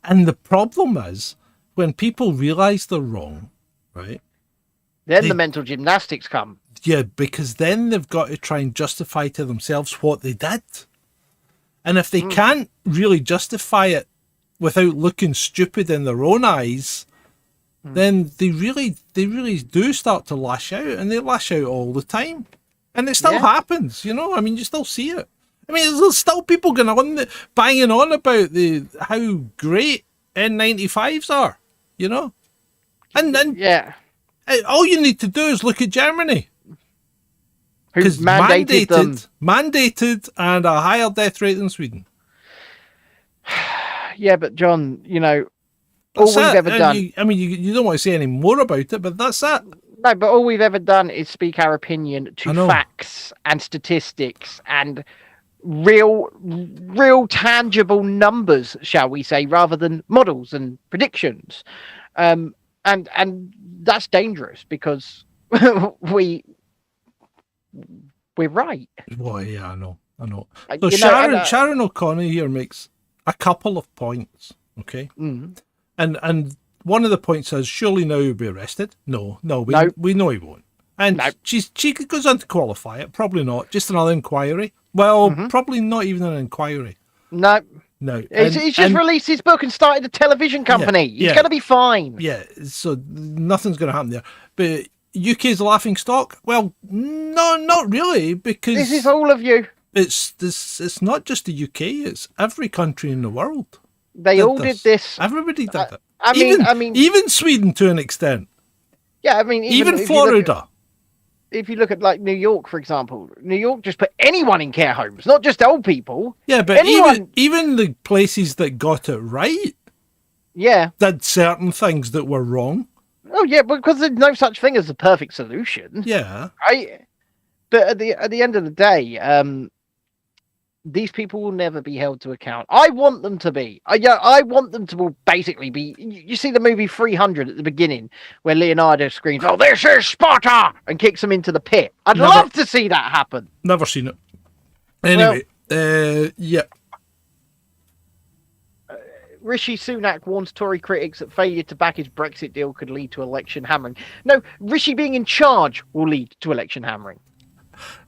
A: And the problem is, when people realise they're wrong, right?
H: Then the mental gymnastics come.
A: Yeah, because then they've got to try and justify to themselves what they did. And if they can't really justify it without looking stupid in their own eyes, then they really do start to lash out, and they lash out all the time. And it still happens, you know? I mean, you still see it. I mean, there's still people going on banging on about how great N95s are, you know? And then all you need to do is look at Germany.
H: Who's mandated them.
A: Mandated and a higher death rate than Sweden.
H: Yeah, but John, you know, all we've ever done.
A: You don't want to say any more about it, but that's it.
H: No, but all we've ever done is speak our opinion to facts and statistics and real tangible numbers, shall we say, rather than models and predictions. And that's dangerous because we're right.
A: Well, yeah, I know. So Sharon O'Connor here makes a couple of points, okay? And one of the points is, surely now he'll be arrested. No, we know he won't. And she goes on to qualify it. Probably not. Just another inquiry. Well, probably not even an inquiry.
H: No. He's just released his book and started a television company. He's going to be fine.
A: Yeah, so nothing's going to happen there. But UK's laughing stock? Well, no, not really, because...
H: This is all of you.
A: It's not just the UK. It's every country in the world.
H: They all did this.
A: Everybody did it. I mean, even Sweden to an extent.
H: Yeah, I mean,
A: even Florida.
H: If you look at like New York, for example, New York just put anyone in care homes, not just old people.
A: Yeah, but even the places that got it right, did certain things that were wrong.
H: Oh yeah, because there's no such thing as a perfect solution.
A: Yeah,
H: right. But at the end of the day, these people will never be held to account. I want them to be. I want them to basically be. You see the movie 300 at the beginning where Leonardo screams, "Oh, this is Sparta!" and kicks them into the pit. I'd love to see that happen.
A: Never seen it. Anyway,
H: Rishi Sunak warns Tory critics that failure to back his Brexit deal could lead to election hammering. No, Rishi being in charge will lead to election hammering.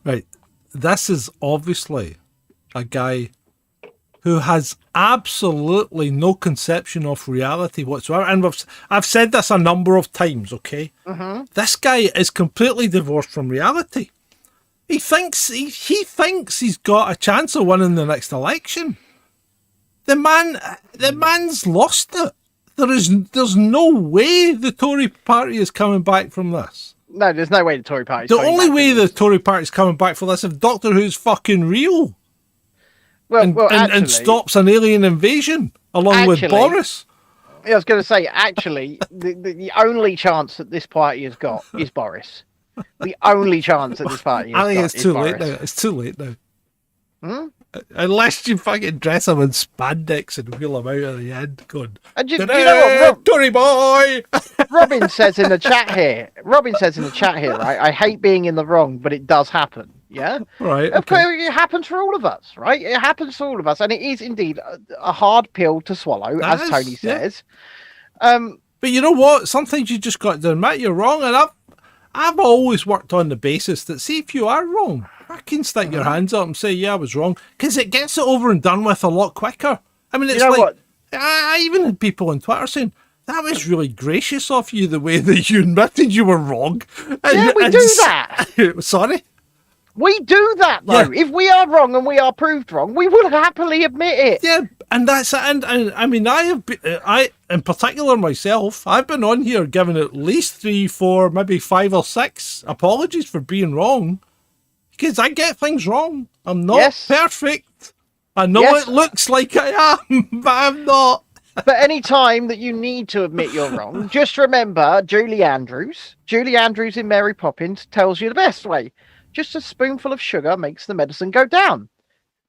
H: Right.
A: This is obviously a guy who has absolutely no conception of reality whatsoever. And I've said this a number of times, okay? This guy is completely divorced from reality. He thinks he's got a chance of winning the next election. The man's lost it. There's no way the Tory party is coming back from this.
H: No, there's no way the Tory party.
A: The only way the Tory party is coming back from this is if Doctor Who's fucking real. and stops an alien invasion along with Boris.
H: I was going to say, actually, the only chance that this party has got is Boris. The only chance that this party has got is Boris. I think
A: it's too late now. It's too late now. Unless you fucking dress him in spandex and wheel him out at the end, going,
H: you know what,
A: Tory boy!
H: Robin says in the chat here, right? I hate being in the wrong, but it does happen. Yeah?
A: Right.
H: Okay. It happens for all of us, right? It happens for all of us. And it is indeed a hard pill to swallow, as Tony says.
A: But you know what? Sometimes you just got to admit you're wrong. And I've always worked on the basis that, see, if you are wrong, I can stick your hands up and say, yeah, I was wrong. Because it gets it over and done with a lot quicker. I mean, it's I even had people on Twitter saying, that was really gracious of you, the way that you admitted you were wrong.
H: Yeah, we do that.
A: Sorry?
H: We do that, though. Yeah. If we are wrong and we are proved wrong, we will happily admit it.
A: Yeah, and that's it. And I mean, I in particular myself, I've been on here giving at least 3, 4, maybe 5 or 6 apologies for being wrong. Because I get things wrong. I'm not perfect. I know it looks like I am, but I'm not.
H: But any time that you need to admit you're wrong, just remember Julie Andrews. Julie Andrews in Mary Poppins tells you the best way. Just a spoonful of sugar makes the medicine go down.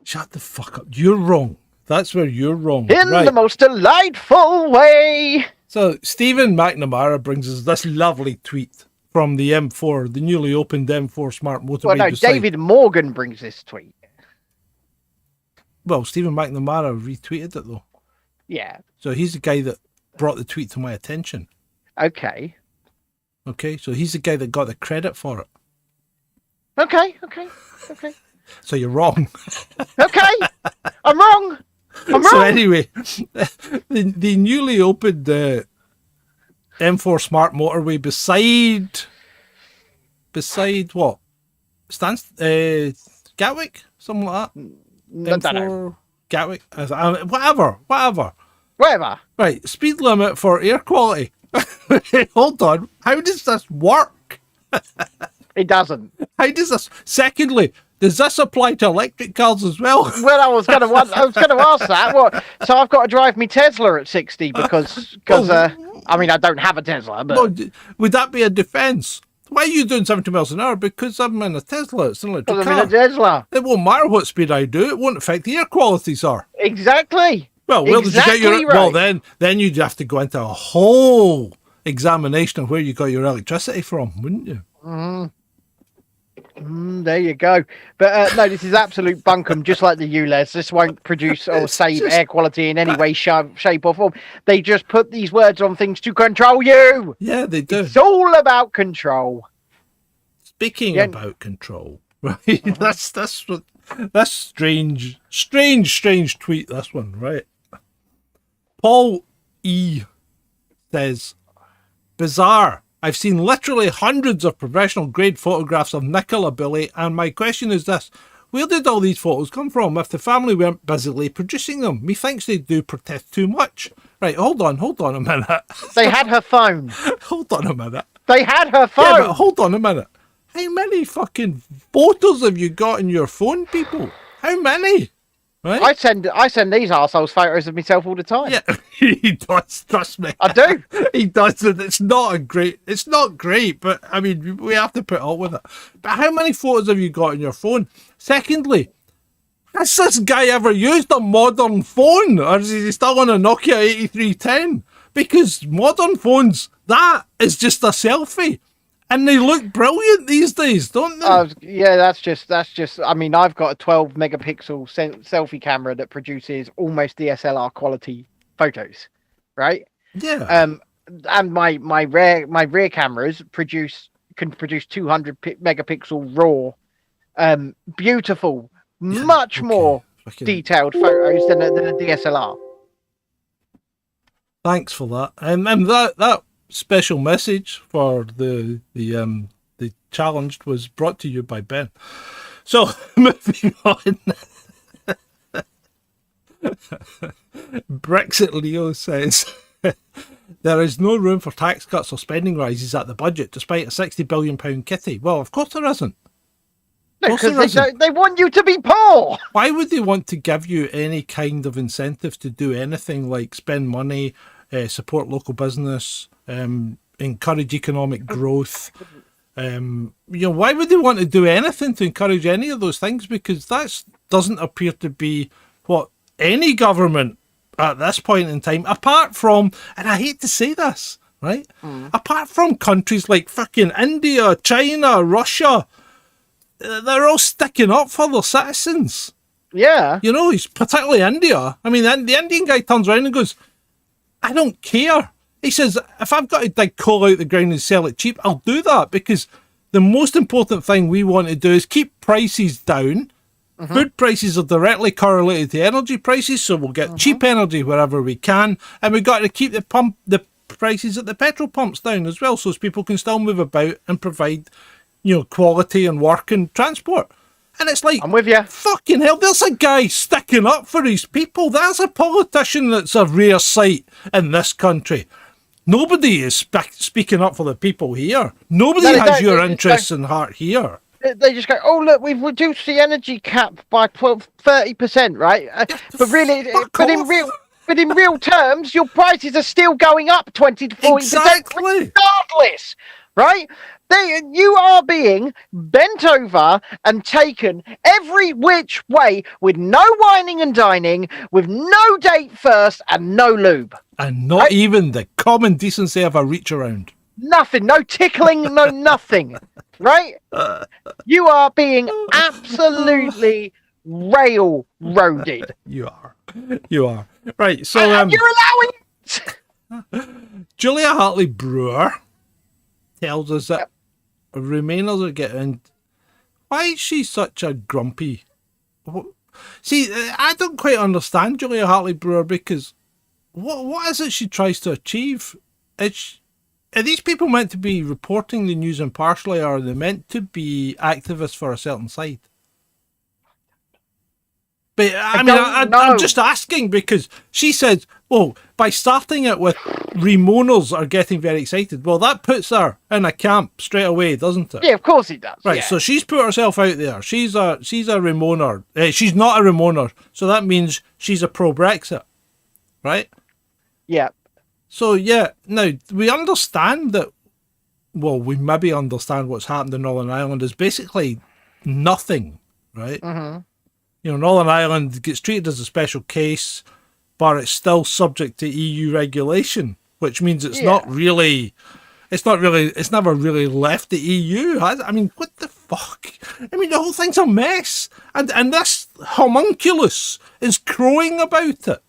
A: Shut the fuck up. You're wrong. That's where you're wrong.
H: In the most delightful way.
A: So Stephen McNamara brings us this lovely tweet from the M4, the newly opened M4 Smart Motorway.
H: Well, no, David Morgan brings this tweet.
A: Well, Stephen McNamara retweeted it, though.
H: Yeah.
A: So he's the guy that brought the tweet to my attention.
H: Okay.
A: So he's the guy that got the credit for it.
H: Okay.
A: So you're wrong.
H: Okay. I'm wrong.
A: So anyway, the newly opened M4 Smart Motorway beside what? Gatwick? Something like that?
H: M4
A: Gatwick? Whatever. Right, speed limit for air quality. Hold on. How does this work?
H: It doesn't.
A: How does this? Secondly, does this apply to electric cars as well?
H: Well, I was going to ask that. What? So I've got to drive me Tesla at 60 because I mean, I don't have a Tesla. But
A: well, would that be a defence? Why are you doing 70 miles an hour? Because I'm in a Tesla. It's an electric car.
H: I'm in a Tesla.
A: It won't matter what speed I do. It won't affect the air quality, sir.
H: Exactly.
A: Well, where did you get your? Right. Well, then you'd have to go into a whole examination of where you got your electricity from, wouldn't you?
H: There you go. But no, this is absolute bunkum, just like the ULEZ. This won't produce or save air quality in any way, shape or form. They just put these words on things to control you.
A: Yeah, they do.
H: It's all about control.
A: Speaking about control, right? That's strange tweet, this one, right? Paul E says, bizarre. I've seen literally hundreds of professional grade photographs of Nicola Billy, and my question is this: where did all these photos come from if the family weren't busily producing them? Methinks they do protest too much. Right, hold on a minute.
H: They had her phone.
A: Hold on a minute.
H: They had her phone.
A: Yeah, but hold on a minute. How many fucking photos have you got in your phone, people? How many? Right?
H: I send these arseholes photos of myself all the time.
A: Yeah, he does, trust me.
H: I do.
A: He does, and it's not great, but I mean, we have to put up with it. But how many photos have you got on your phone? Secondly, has this guy ever used a modern phone, or is he still on a Nokia 8310? Because modern phones, that is just a selfie. And they look brilliant these days, don't they?
H: Yeah, that's just. I mean, I've got a 12 megapixel selfie camera that produces almost DSLR quality photos, right?
A: Yeah.
H: And my rear cameras can produce 200 megapixel raw, beautiful, much more detailed photos than a DSLR.
A: Thanks for that. And that special message for the challenged was brought to you by Ben. So moving on. Brexit Leo says there is no room for tax cuts or spending rises at the budget despite a £60 billion kitty. Well, of course there isn't.
H: because they want you to be poor.
A: Why would they want to give you any kind of incentive to do anything like spend money, support local business, encourage economic growth? Why would they want to do anything to encourage any of those things? Because that doesn't appear to be what any government at this point in time, apart from, and I hate to say this, right? Apart from countries like fucking India, China, Russia, they're all sticking up for their citizens.
H: Yeah.
A: Particularly India. I mean, the Indian guy turns around and goes, I don't care. He says, if I've got to dig coal out the ground and sell it cheap, I'll do that, because the most important thing we want to do is keep prices down. Food prices are directly correlated to energy prices, so we'll get cheap energy wherever we can, and we've got to keep the prices at the petrol pumps down as well, so people can still move about and provide, quality and work and transport. And it's like,
H: I'm with you.
A: Fucking hell, there's a guy sticking up for his people. There's a politician that's a rare sight in this country. Nobody is speaking up for the people here. Nobody has your interests in heart here.
H: They just go, oh, look, we've reduced the energy cap by 30%, right? But in real terms, your prices are still going up 20 to 40%,
A: exactly.
H: Regardless, right? You are being bent over and taken every which way with no whining and dining, with no date first and no lube.
A: And not even the common decency of a reach around.
H: Nothing, no tickling, no nothing, right? You are being absolutely railroaded.
A: You are. Right, so...
H: and you're allowing it!
A: Julia Hartley-Brewer tells us that Remainers are getting... Why is she such a grumpy... See, I don't quite understand Julia Hartley-Brewer, because what is it she tries to achieve? Are these people meant to be reporting the news impartially, or are they meant to be activists for a certain side? But I'm just asking, because she said, by starting it with Remoaners are getting very excited. Well, that puts her in a camp straight away, doesn't it?
H: Yeah, of course it does.
A: Right,
H: yeah.
A: So she's put herself out there. She's a Remoaner. She's not a Remoaner, so that means she's a pro-Brexit, right?
H: Yeah.
A: So, yeah, now, we understand that, we maybe understand what's happened in Northern Ireland is basically nothing, right? Northern Ireland gets treated as a special case, but it's still subject to EU regulation, which means it's never really left the EU. I mean, what the fuck? I mean, the whole thing's a mess. And this homunculus is crowing about it.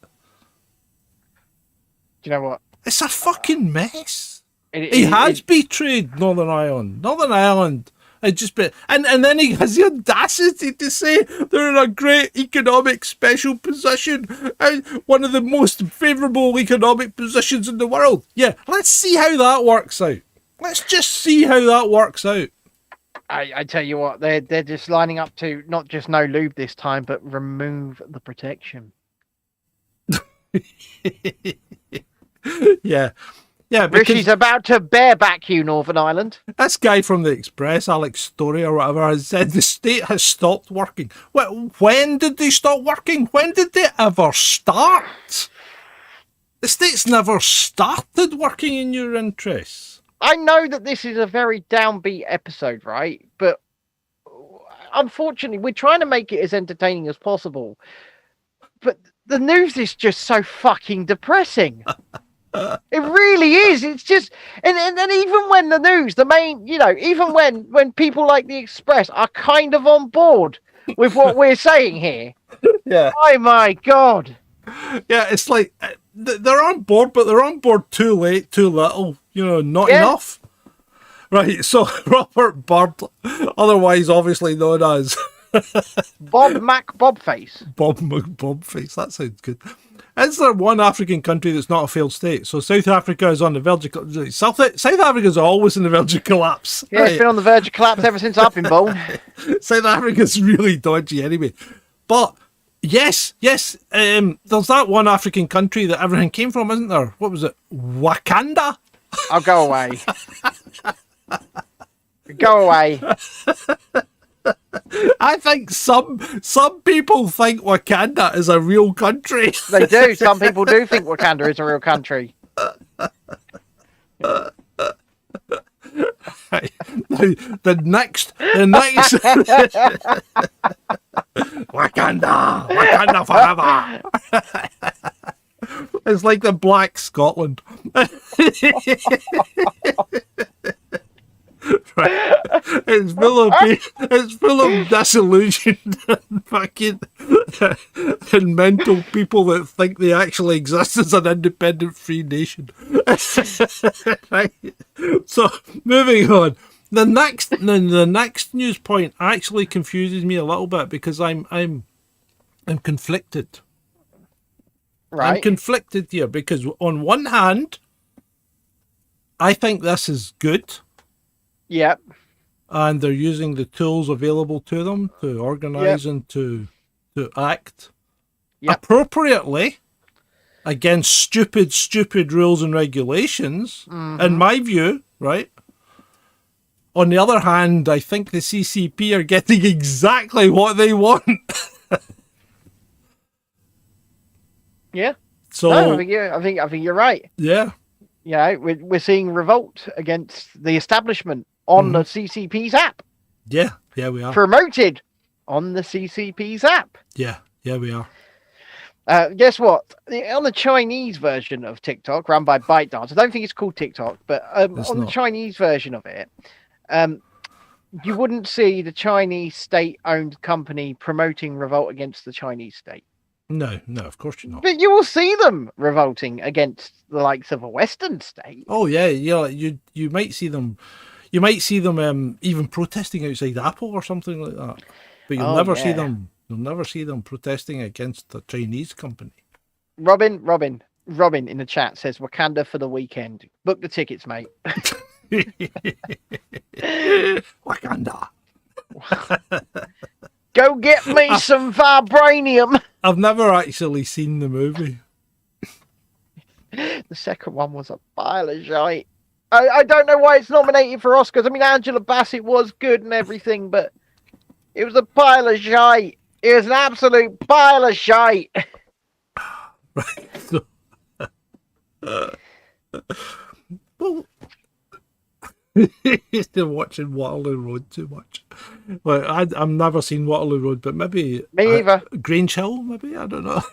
H: Do you know what?
A: It's a fucking mess. He has betrayed Northern Ireland. Northern Ireland had just been... And then he has the audacity to say they're in a great economic special position. One of the most favourable economic positions in the world. Yeah, let's see how that works out. Let's just see how that works out.
H: I tell you what, they're just lining up to not just no lube this time, but remove the protection. Yeah, Rishi's about to bareback you, Northern Ireland.
A: This guy from the Express, Alex Story or whatever, has said the state has stopped working. When did they stop working? When did they ever start? The state's never started working in your interests.
H: I know that this is a very downbeat episode, right? But unfortunately, we're trying to make it as entertaining as possible. But the news is just so fucking depressing. It really is. It's just, and even when the news, the main, even when people like the Express are kind of on board with what we're saying here.
A: Yeah.
H: Oh my God.
A: Yeah, it's like they're on board, but they're on board too late, too little. Not enough. Right. So Robert Bird, otherwise obviously known as
H: Bob Bobface.
A: Bobface. That sounds good. Is there one African country that's not a failed state? So South Africa is on the verge of... South Africa's always on the verge of collapse.
H: Yeah, It's been on the verge of collapse ever since I've been born.
A: South Africa's really dodgy anyway. But, yes, there's that one African country that everything came from, isn't there? What was it? Wakanda?
H: I'll go away. Go away.
A: I think some people think Wakanda is a real country.
H: They do. Some people do think Wakanda is a real country.
A: Right. The next Wakanda forever. It's like the Black Scotland. Right. It's full of disillusioned and fucking and mental people that think they actually exist as an independent free nation. Right. So moving on. The next news point actually confuses me a little bit because I'm conflicted.
H: Right.
A: I'm conflicted here because on one hand, I think this is good.
H: Yep.
A: And they're using the tools available to them to organise and to act appropriately against stupid rules and regulations, in my view, right? On the other hand, I think the CCP are getting exactly what they want.
H: Yeah.
A: So
H: No, I think you're right.
A: yeah.
H: Yeah, we're seeing revolt against the establishment on the CCP's app.
A: Yeah, we are.
H: Promoted on the CCP's app.
A: Yeah, we are.
H: Guess what? On the Chinese version of TikTok, run by ByteDance, I don't think it's called TikTok, but on the Chinese version of it, you wouldn't see the Chinese state-owned company promoting revolt against the Chinese state.
A: No, of course you're not.
H: But you will see them revolting against the likes of a Western state.
A: Oh yeah, you might see them. You might see them even protesting outside Apple or something like that. But you'll never see them. You'll never see them protesting against a Chinese company.
H: Robin in the chat says Wakanda for the weekend. Book the tickets, mate.
A: Wakanda.
H: Go get me some vibranium.
A: I've never actually seen the movie.
H: The second one was a pile of shite. I don't know why it's nominated for Oscars. I mean, Angela Bassett was good and everything, but it was a pile of shite. It was an absolute pile of shite.
A: Right. So, well, you're watching Waterloo Road too much. Well, I've never seen Waterloo Road, but maybe
H: me either.
A: Grange Hill, maybe, I don't know.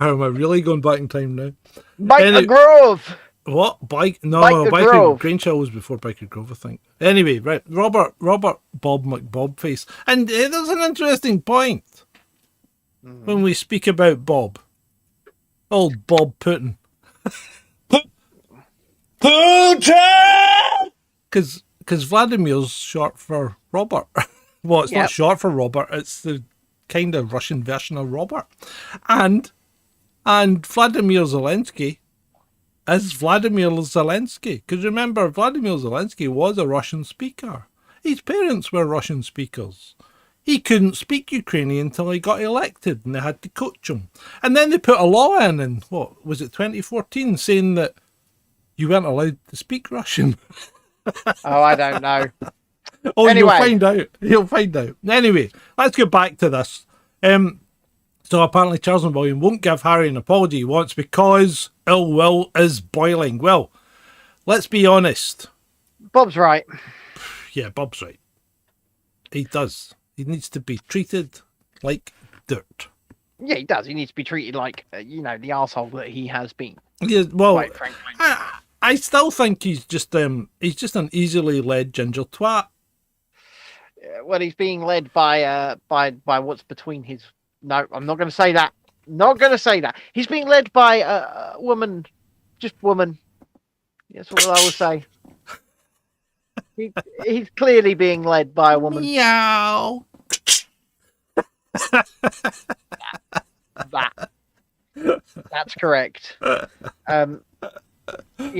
A: Or am I really going back in time now?
H: Biker Grove.
A: What? No,
H: Grove.
A: Grange Hill was before Biker Grove, I think. Anyway, right, Robert Bob McBobface. And there's an interesting point when we speak about Bob. Old Bob Putin. Putin! Because Vladimir's short for Robert. Well, it's not short for Robert, it's the kind of Russian version of Robert. And Vladimir Zelensky is Vladimir Zelensky. Because remember, Vladimir Zelensky was a Russian speaker. His parents were Russian speakers. He couldn't speak Ukrainian until he got elected, and they had to coach him. And then they put a law in what was it, 2014, saying that you weren't allowed to speak Russian.
H: Oh, I don't know.
A: Oh,
H: anyway.
A: You'll find out. Anyway, let's get back to this. So apparently Charles and William won't give Harry an apology he wants because ill will is boiling. Well, let's be honest.
H: Bob's right.
A: Yeah, Bob's right. He does. He needs to be treated like dirt.
H: Yeah, he does. He needs to be treated like, the arsehole that he has been.
A: Yeah, well,
H: quite frankly.
A: I still think he's just an easily led ginger twat.
H: Well, he's being led by what's between his. No, I'm not going to say that. Not going to say that. He's being led by a woman, just woman. That's what I will say. He's clearly being led by a woman.
A: Meow.
H: That's correct. And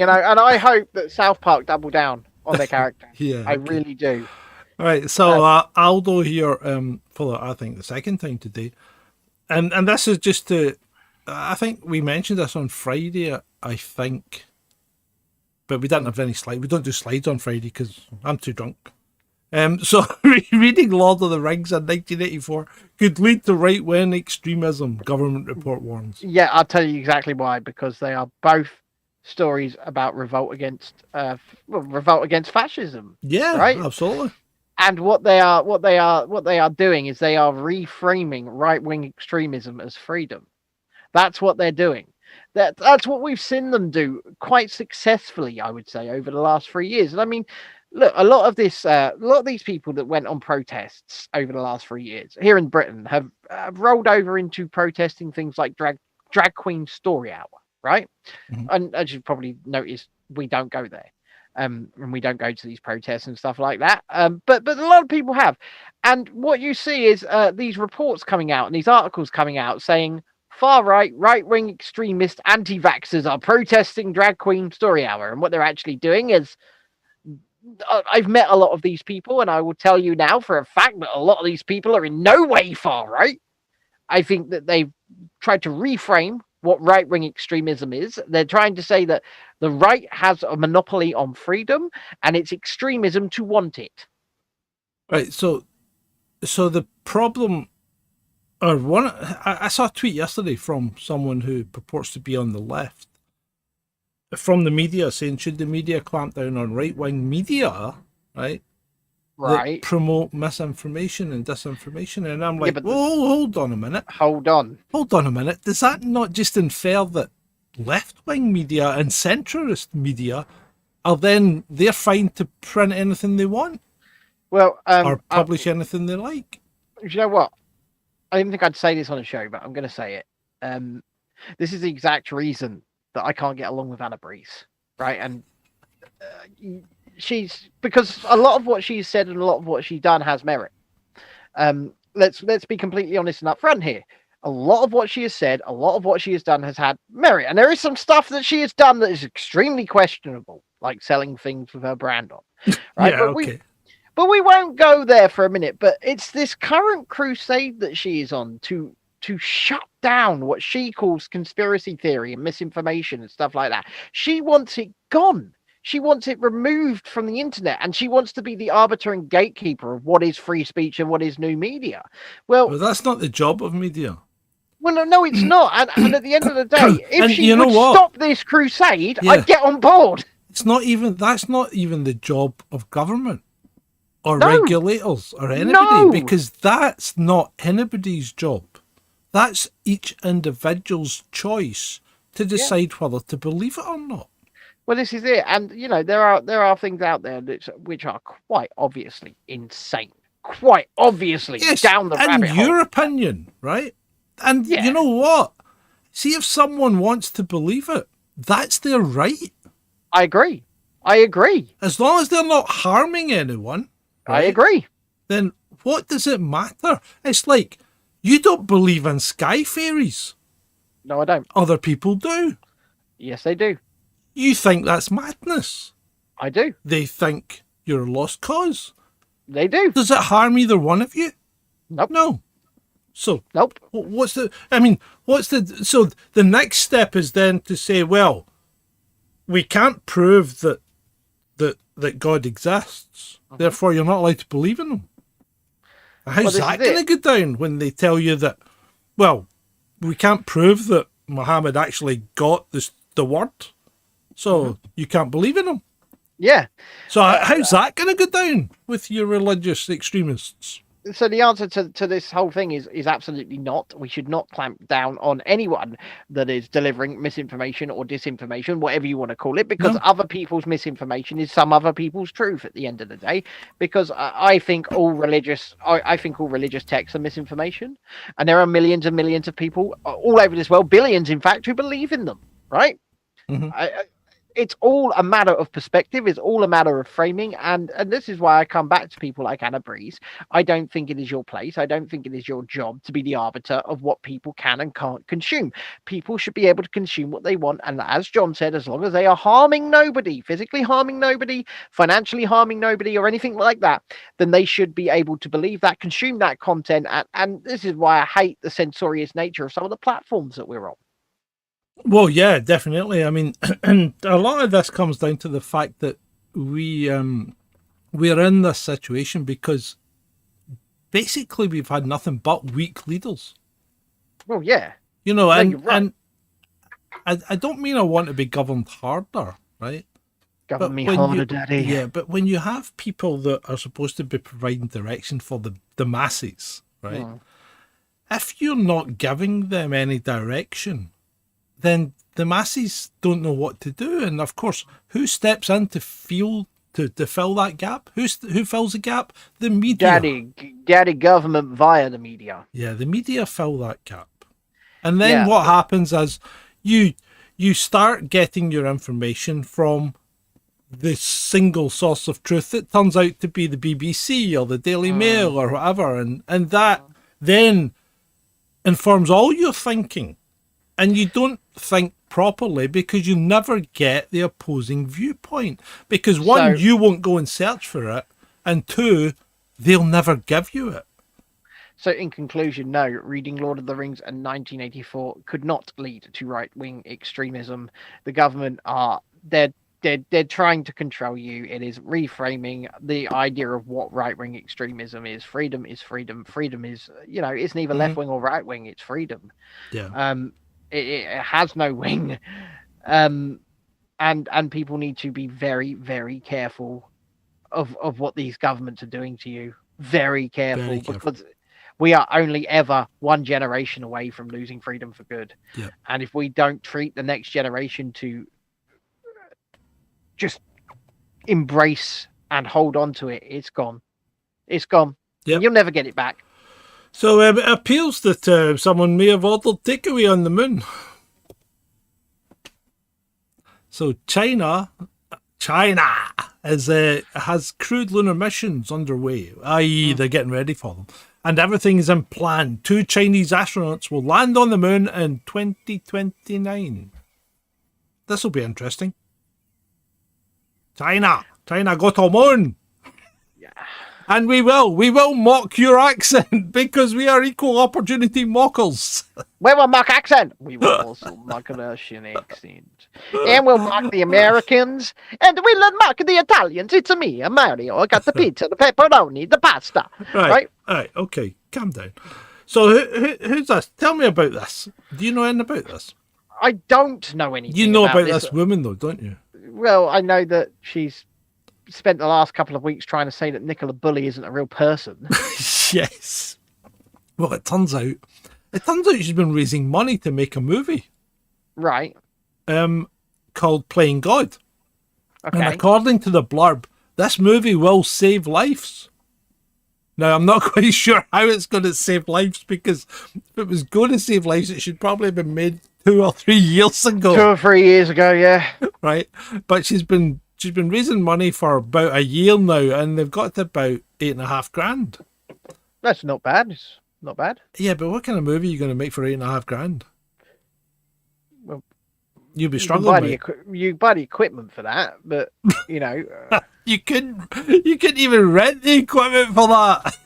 H: I hope that South Park double down on their character.
A: Yeah,
H: I really do.
A: All right, so Aldo here for I think the second time today, and this is just to, I think we mentioned this on Friday, I think, but we didn't have any slides. We don't do slides on Friday because I'm too drunk. So reading Lord of the Rings in 1984 could lead to right-wing extremism, government report warns.
H: Yeah, I'll tell you exactly why, because they are both stories about revolt against fascism.
A: Yeah,
H: right?
A: absolutely.
H: And what they are doing is they are reframing right-wing extremism as freedom. That's what they're doing. That's what we've seen them do quite successfully, I would say, over the last 3 years. And I mean, look, a lot of these people that went on protests over the last 3 years here in Britain have rolled over into protesting things like drag queen story hour, right?
A: Mm-hmm.
H: And as you've probably noticed, we don't go there. And we don't go to these protests and stuff like that. But a lot of people have. And what you see is these reports coming out and these articles coming out saying far right-wing extremist anti-vaxxers are protesting drag queen story hour. And what they're actually doing is, I've met a lot of these people, and I will tell you now for a fact that a lot of these people are in no way far right. I think that they've tried to reframe what right-wing extremism is. They're trying to say that the right has a monopoly on freedom, and it's extremism to want it.
A: Right. So the problem, or one, I saw a tweet yesterday from someone who purports to be on the left, from the media, saying, should the media clamp down on right-wing media, right?
H: Right.
A: That promote misinformation and disinformation. And I'm like,
H: but
A: whoa, hold on a minute.
H: Hold on
A: a minute. Does that not just infer that left-wing media and centrist media are then, they're fine to print anything they want?
H: Well,
A: or publish anything they like?
H: You know what? I didn't think I'd say this on a show, but I'm going to say it. This is the exact reason that I can't get along with Anna Brees, right? And she's, because a lot of what she's said and a lot of what she's done has merit. Let's be completely honest and upfront here. A lot of what she has said, a lot of what she has done has had merit, and there is some stuff that she has done that is extremely questionable, like selling things with her brand on, right?
A: Yeah,
H: But we won't go there for a minute. But it's this current crusade that she is on to shut down what she calls conspiracy theory and misinformation and stuff like that. She wants it gone. She wants it removed from the internet, and she wants to be the arbiter and gatekeeper of what is free speech and what is new media. Well,
A: that's not the job of media.
H: Well, no, it's not. And at the end of the day, if she would stop this crusade, I'd get on board.
A: That's not even the job of government or regulators or anybody, because that's not anybody's job. That's each individual's choice to decide whether to believe it or not.
H: Well, this is it. And, you know, there are things out there which are quite obviously insane. Quite obviously down the rabbit hole.
A: In your opinion, right? And you know what? See, if someone wants to believe it, that's their right.
H: I agree.
A: As long as they're not harming anyone. Right,
H: I agree.
A: Then what does it matter? It's like, you don't believe in sky fairies.
H: No, I don't.
A: Other people do.
H: Yes, they do.
A: You think that's madness.
H: I do.
A: They think you're a lost cause.
H: They do.
A: Does it harm either one of you?
H: Nope.
A: No. So
H: nope.
A: So the next step is then to say, well, we can't prove that God exists. Therefore, you're not allowed to believe in him. How's that going to go down when they tell you that, well, we can't prove that Muhammad actually got the word, so you can't believe in him?
H: Yeah.
A: So how's that going to go down with your religious extremists?
H: So the answer to this whole thing is absolutely not. We should not clamp down on anyone that is delivering misinformation or disinformation, whatever you want to call it, because other people's misinformation is some other people's truth at the end of the day. Because I think all religious texts are misinformation, and there are millions and millions of people all over this world, billions in fact, who believe in them. Right? Mm-hmm. It's all a matter of perspective. It's all a matter of framing. And this is why I come back to people like Anna Brees. I don't think it is your place. I don't think it is your job to be the arbiter of what people can and can't consume. People should be able to consume what they want. And as John said, as long as they are harming nobody, physically harming nobody, financially harming nobody, or anything like that, then they should be able to believe that, consume that content. And this is why I hate the censorious nature of some of the platforms that we're on.
A: Well, yeah, definitely. I mean, and a lot of this comes down to the fact that we we're in this situation because basically we've had nothing but weak leaders.
H: Well, yeah.
A: You know,
H: No,
A: and
H: you're right.
A: I don't mean I want to be governed harder, right?
H: Govern me
A: when
H: harder, Daddy.
A: Yeah, but when you have people that are supposed to be providing direction for the masses, right? If you're not giving them any direction, then the masses don't know what to do. And of course, who steps in to fill that gap? Who fills the gap? The media.
H: Daddy government via the media.
A: Yeah, the media fill that gap. And then what happens is you start getting your information from the single source of truth that turns out to be the BBC or the Daily Mail or whatever, and that then informs all your thinking, and you don't think properly because you never get the opposing viewpoint, because one, you won't go and search for it, and two, they'll never give you it.
H: So in conclusion, no, reading Lord of the Rings in 1984 could not lead to right-wing extremism. The government they're trying to control you. It is reframing the idea of what right-wing extremism is. Freedom is freedom. Freedom is, it's neither left-wing or right-wing. It's freedom.
A: Yeah.
H: It has no wing. And people need to be very, very careful of what these governments are doing to you. Very careful. Because we are only ever one generation away from losing freedom for good.
A: Yeah.
H: And if we don't treat the next generation to just embrace and hold on to it, it's gone. It's gone.
A: Yep.
H: You'll never get it back.
A: So it appears that someone may have ordered takeaway on the moon. So China has crewed lunar missions underway, i.e. they're getting ready for them. And everything is in plan. 2 Chinese astronauts will land on the moon in 2029. This will be interesting. China go to moon.
H: Yeah.
A: And we will mock your accent because we are equal opportunity mockers.
H: We will mock accent. We will also mock a Russian accent. And we'll mock the Americans. And we'll mock the Italians. It's me, Mario. I got the pizza, the pepperoni, the pasta. Right?
A: Okay, calm down. So who's this? Tell me about this. Do you know anything about this?
H: I don't know anything.
A: You know about this woman though, don't you?
H: Well, I know that she's spent the last couple of weeks trying to say that Nicola Bulley isn't a real person.
A: Yes. Well, it turns out she's been raising money to make a movie.
H: Right.
A: Called Playing God.
H: Okay.
A: And according to the blurb, this movie will save lives. Now, I'm not quite sure how it's going to save lives, because if it was going to save lives, it should probably have been made 2 or 3 years ago.
H: 2 or 3 years ago, yeah.
A: Right. But she's been raising money for about a year now, and they've got to about $8,500.
H: That's not bad. It's not bad.
A: Yeah, but what kind of movie are you going to make for $8,500?
H: Well,
A: you'd be struggling.
H: You buy the equipment for that, but
A: you couldn't even rent the equipment for that.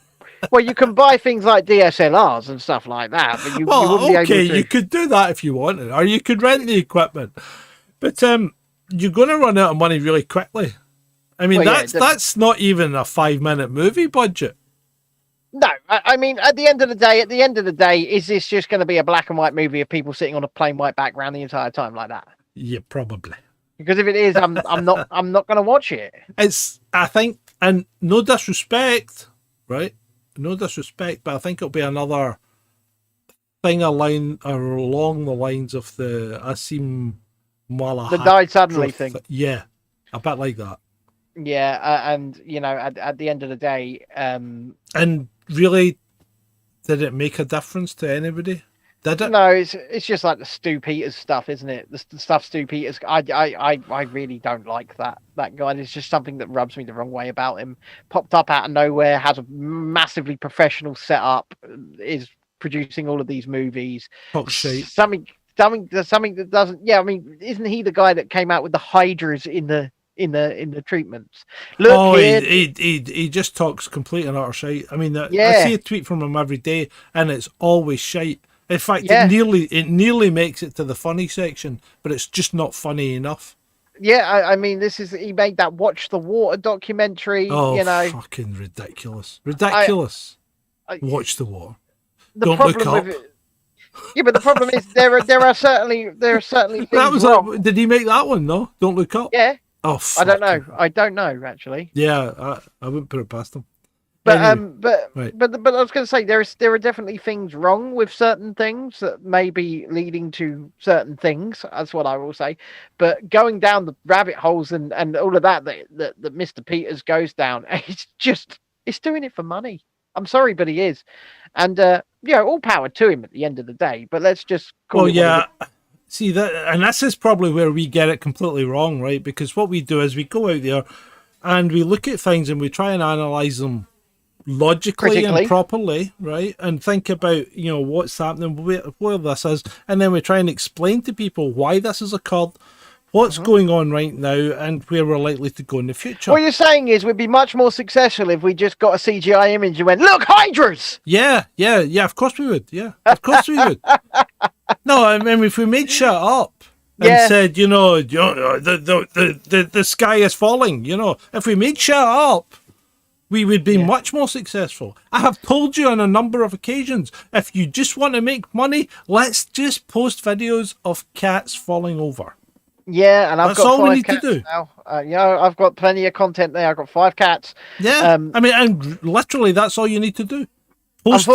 H: Well, you can buy things like DSLRs and stuff like that, but you wouldn't be able to.
A: You could do that if you wanted, or you could rent the equipment. But you're going to run out of money really quickly. I mean, that's not even a 5-minute movie budget.
H: No, I mean, at the end of the day, is this just going to be a black and white movie of people sitting on a plain white background the entire time like that?
A: Yeah, probably.
H: Because if it is, I'm not going to watch it.
A: I think, and no disrespect, right? No disrespect, but I think it'll be another thing along the lines of the Asim Malahat.
H: The died suddenly thing.
A: Yeah, a bit like that.
H: Yeah, and at the end of the day,
A: and really, did it make a difference to anybody? Did it?
H: No, it's just like the Stu Peters stuff, isn't it? The stuff Stu Peters. I really don't like that guy. It's just something that rubs me the wrong way about him. Popped up out of nowhere, has a massively professional setup, is producing all of these movies.
A: Talk shit.
H: Something that doesn't. Yeah, I mean, isn't he the guy that came out with the hydras in the treatments? Look,
A: he just talks complete and utter shite. I mean, I see a tweet from him every day, and it's always shite. In fact, it nearly makes it to the funny section, but it's just not funny enough.
H: Yeah, I mean, he made that Watch the Water documentary.
A: Oh,
H: you know,
A: fucking ridiculous. Ridiculous. Watch the Water. Don't look up.
H: Yeah, but the problem is there are certainly things
A: That was
H: wrong.
A: did he make that one? No, Don't Look Up.
H: Yeah.
A: Oh,
H: I don't know actually.
A: Yeah, I wouldn't put it past him.
H: But
A: Right.
H: but I was going to say there are definitely things wrong with certain things that may be leading to certain things. That's what I will say. But going down the rabbit holes and all of that Mr. Peters goes down, it's doing it for money. I'm sorry, but he is, and all power to him at the end of the day. But let's just call it.
A: See that, and this is probably where we get it completely wrong, right? Because what we do is we go out there and we look at things and we try and analyze them logically and properly, right? And think about, what's happening, where this is, and then we try and explain to people why this has occurred, what's going on right now, and where we're likely to go in the future.
H: What you're saying is we'd be much more successful if we just got a CGI image and went, look, Hydras!
A: Yeah, of course we would. Yeah, of course we would. No, I mean, if we made shit up and said, the sky is falling, if we made shit up, we would be much more successful. I have told you on a number of occasions, if you just want to make money, let's just post videos of cats falling over.
H: Yeah, and
A: That's all we need to do.
H: Now. I've got plenty of content there. I've got 5 cats.
A: Yeah, and literally that's all you need to do. Post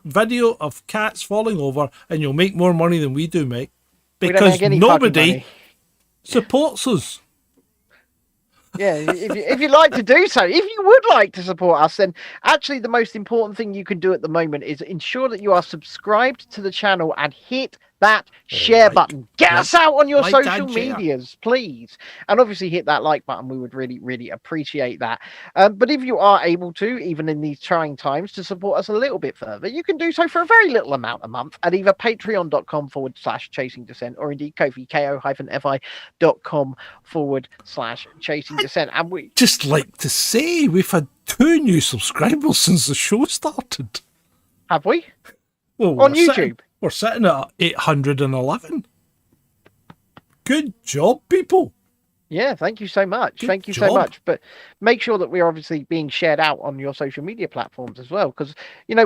A: video of cats falling over, and you'll make more money than we do, mate. Because nobody supports us.
H: Yeah, if you'd like to do so, if you would like to support us, then actually the most important thing you can do at the moment is ensure that you are subscribed to the channel and hit that share button. Get us out on your social medias, please. And obviously hit that like button. We would really, really appreciate that. But if you are able to, even in these trying times, to support us a little bit further, you can do so for a very little amount a month at either patreon.com/Chasing Dissent or indeed Ko-fi, ko-fi.com/Chasing Dissent. And we
A: just like to say we've had 2 new subscribers since the show started.
H: Have we?
A: Well,
H: on YouTube?
A: We're sitting at 811. Good job, people.
H: Yeah, thank you so much. Thank you so much. But make sure that we're obviously being shared out on your social media platforms as well. Because,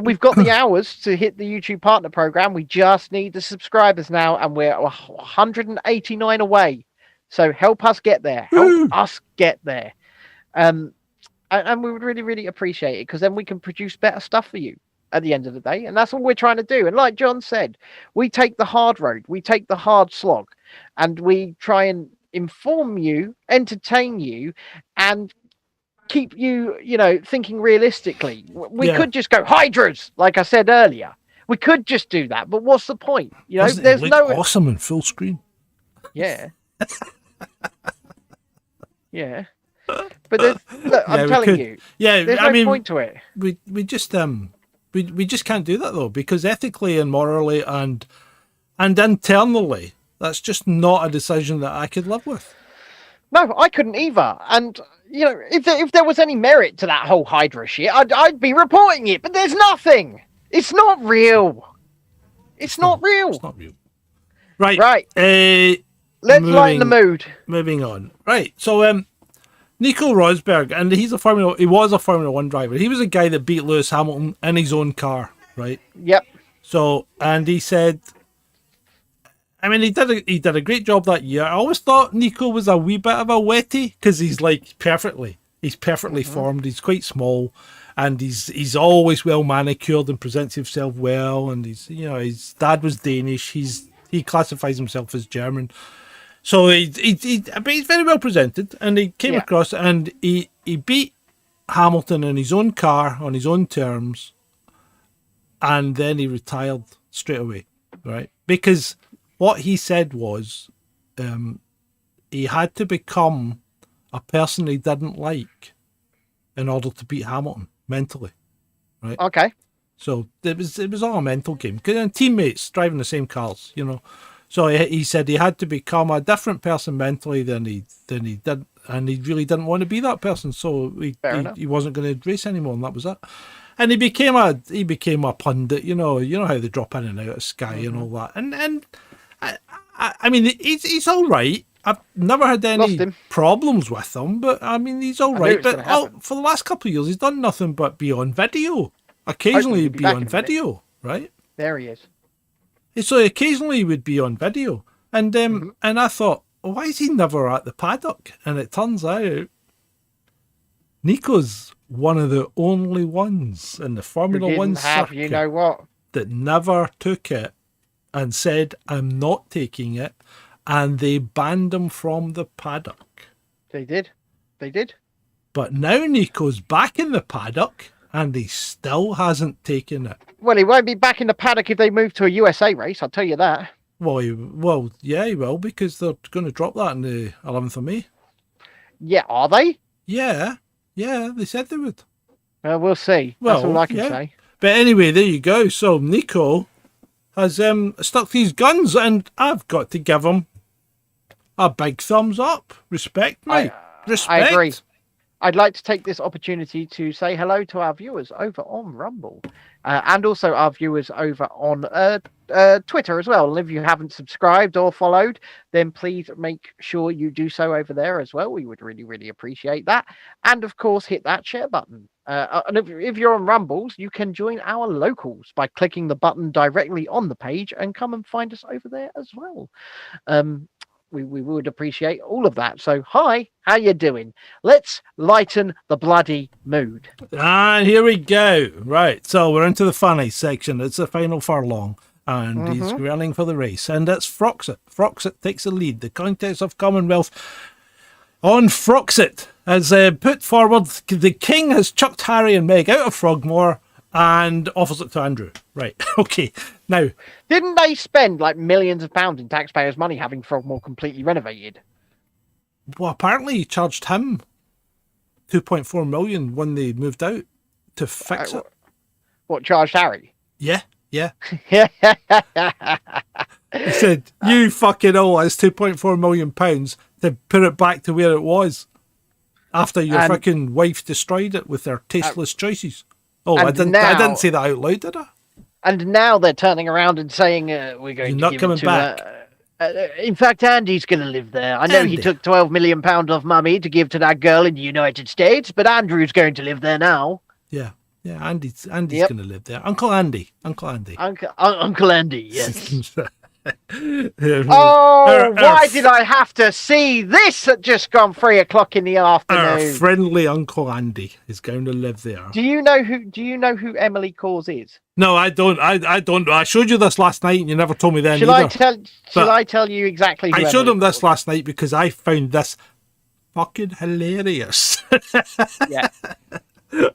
H: we've got the hours to hit the YouTube partner program. We just need the subscribers now. And we're 189 away. So help us get there. Help us get there. And we would really, really appreciate it. Because then we can produce better stuff for you at the end of the day. And that's what we're trying to do. And like John said, we take the hard road. We take the hard slog. And we try and inform you, entertain you, and keep you, thinking realistically. We could just go Hydras, like I said earlier. We could just do that, but what's the point?
A: Doesn't
H: there's
A: it
H: no
A: look awesome in full screen.
H: Yeah. Yeah. But look, I'm telling you.
A: Yeah,
H: there's no point to it.
A: We just we just can't do that though, because ethically and morally and internally, that's just not a decision that I could live with.
H: No, I couldn't either. And if there was any merit to that whole Hydra shit, I'd be reporting it. But there's nothing. It's not real. It's not real.
A: It's not real. Right.
H: Let's lighten the mood.
A: Moving on. Right. So Nico Rosberg, and he was a Formula 1 driver. He was a guy that beat Lewis Hamilton in his own car, right?
H: Yep.
A: So, and he said, he did a great job that year. I always thought Nico was a wee bit of a wetty, because he's perfectly formed. He's quite small, and he's always well manicured and presents himself well. And his dad was Danish. He classifies himself as German. So but he's very well presented, and he came across and he beat Hamilton in his own car on his own terms, and then he retired straight away, right? Because what he said was he had to become a person he didn't like in order to beat Hamilton mentally, right?
H: Okay.
A: So it was all a mental game, because teammates driving the same cars, So he said he had to become a different person mentally than he did, and he really didn't want to be that person. So he wasn't going to race anymore, and that was it. And he became a pundit. You know how they drop in and out of Sky and all that. And he's all right. I've never had
H: Lost
A: any
H: him.
A: problems with him, but I mean, he's all
H: I knew
A: right.
H: it was
A: But
H: gonna happen.
A: for the last couple of years, he's done nothing but be on video. Occasionally, he'd
H: he'll be
A: be
H: back
A: on
H: in a minute.
A: video, right?
H: There he is.
A: So occasionally he would be on video, and
H: Mm-hmm.
A: and I thought, why is he never at the paddock? And it turns out Nico's one of the only ones in the Formula One circuit
H: You know what?
A: that never took it and said, I'm not taking it, and they banned him from the paddock.
H: They did. They did.
A: But now Nico's back in the paddock and he still hasn't taken it.
H: Well, he won't be back in the paddock if they move to a USA race, I'll tell you that.
A: Well, yeah, he will, because they're going to drop that on the 11th of May.
H: Yeah, are they?
A: Yeah, they said they would.
H: We'll see.
A: Well,
H: That's all I can
A: yeah.
H: say.
A: But anyway, there you go. So Nico has stuck these guns, and I've got to give him a big thumbs up. Respect, mate. Respect.
H: I agree. I'd like to take this opportunity to say hello to our viewers over on Rumble and also our viewers over on Twitter as well. And if you haven't subscribed or followed, then please make sure you do so over there as well. We would really, really appreciate that. And of course, hit that share button. And if you're on Rumbles, you can join our locals by clicking the button directly on the page and come and find us over there as well. We would appreciate all of that. So, hi, how you doing? Let's lighten the bloody mood.
A: And here we go. Right, so we're into the funny section. It's the final furlong, and he's running for the race. And it's Froxit. Froxit takes the lead. The Countess of Commonwealth on Froxit has put forward, the King has chucked Harry and Meg out of Frogmore and offers it to Andrew. Right, okay. Now,
H: didn't they spend like millions of pounds in taxpayers' money having Frogmore completely renovated?
A: Well, apparently he charged him 2.4 million when they moved out to fix it.
H: What, charged Harry?
A: Yeah.
H: Yeah.
A: He said, you fucking owe us 2.4 million pounds to put it back to where it was after your fucking wife destroyed it with her tasteless choices. Oh, I didn't say that out loud, did I?
H: And now they're turning around and saying, we're going to give it to
A: back.
H: In fact, Andy's going to live there. I know he took £12 million off Mummy to give to that girl in the United States, but Andrew's going to live there now.
A: Yeah, Andy's going to live there. Uncle Andy.
H: Uncle Andy, yes.
A: Why
H: why did I have to see this at just gone 3 o'clock in the afternoon?
A: Our friendly Uncle Andy is going to live there.
H: Do you know who Emily Cause is?
A: No, I don't. I don't. I showed you this last night, and you never told me then.
H: Shall I tell you exactly? Who
A: I showed
H: Emily
A: him this last night because I found this fucking hilarious.
H: Yeah.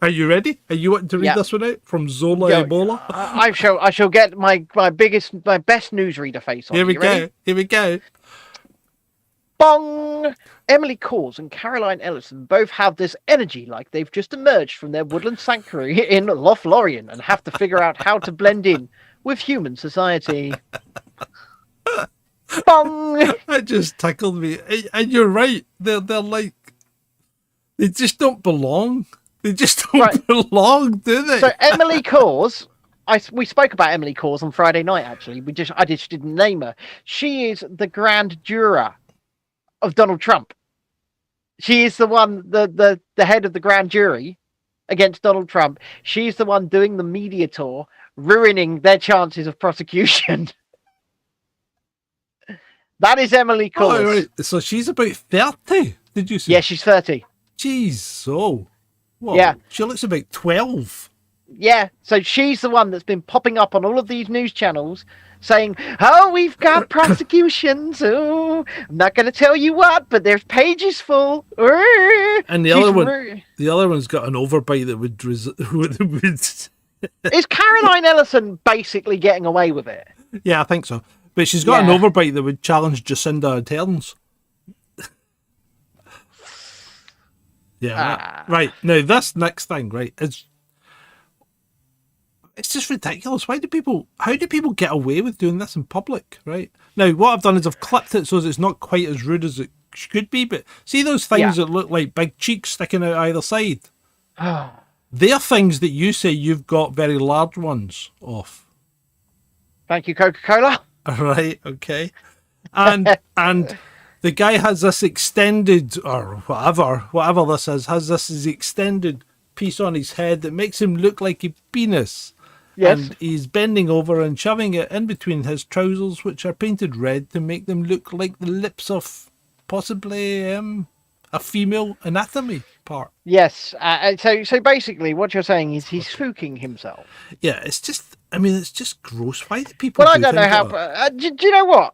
A: Are you ready? Are you wanting to read this one out from Zola Ebola?
H: I shall get my best newsreader face on.
A: Here we go.
H: Bong! Emily Cause and Caroline Ellison both have this energy like they've just emerged from their woodland sanctuary in Lothlorien and have to figure out how to blend in with human society. Bong!
A: That just tickled me. And you're right. They're like, they just don't belong. They just don't belong, do they?
H: So Emily Cause, we spoke about Emily Cause on Friday night. Actually, I just didn't name her. She is the grand juror of Donald Trump. She is the one, the head of the grand jury against Donald Trump. She's the one doing the media tour, ruining their chances of prosecution. That is Emily Cause.
A: Oh, right. So she's about 30. Did you say?
H: Yeah, she's 30.
A: Jeez, so. Whoa,
H: yeah.
A: She looks about 12.
H: Yeah, so she's the one that's been popping up on all of these news channels saying, oh, we've got prosecutions. Oh, I'm not going to tell you what, but there's pages full.
A: And the other one's got an overbite that would...
H: Is Caroline Ellison basically getting away with it?
A: Yeah, I think so. But she's got an overbite that would challenge Jacinda Ardern's. Yeah. Right. Now, this next thing, right, it's just ridiculous. How do people get away with doing this in public, right? Now, what I've done is I've clipped it so that it's not quite as rude as it could be, but see those things that look like big cheeks sticking out either side? They're things that you say you've got very large ones of.
H: Thank you, Coca-Cola.
A: Right, okay. And the guy has this extended, or whatever this is, has this extended piece on his head that makes him look like a penis.
H: Yes.
A: And he's bending over and shoving it in between his trousers, which are painted red to make them look like the lips of possibly a female anatomy part.
H: Yes. So basically, what you're saying is he's spooking himself.
A: Yeah, it's just, I mean, it's just gross. Why do people?
H: Well, I don't know how. Do you know what?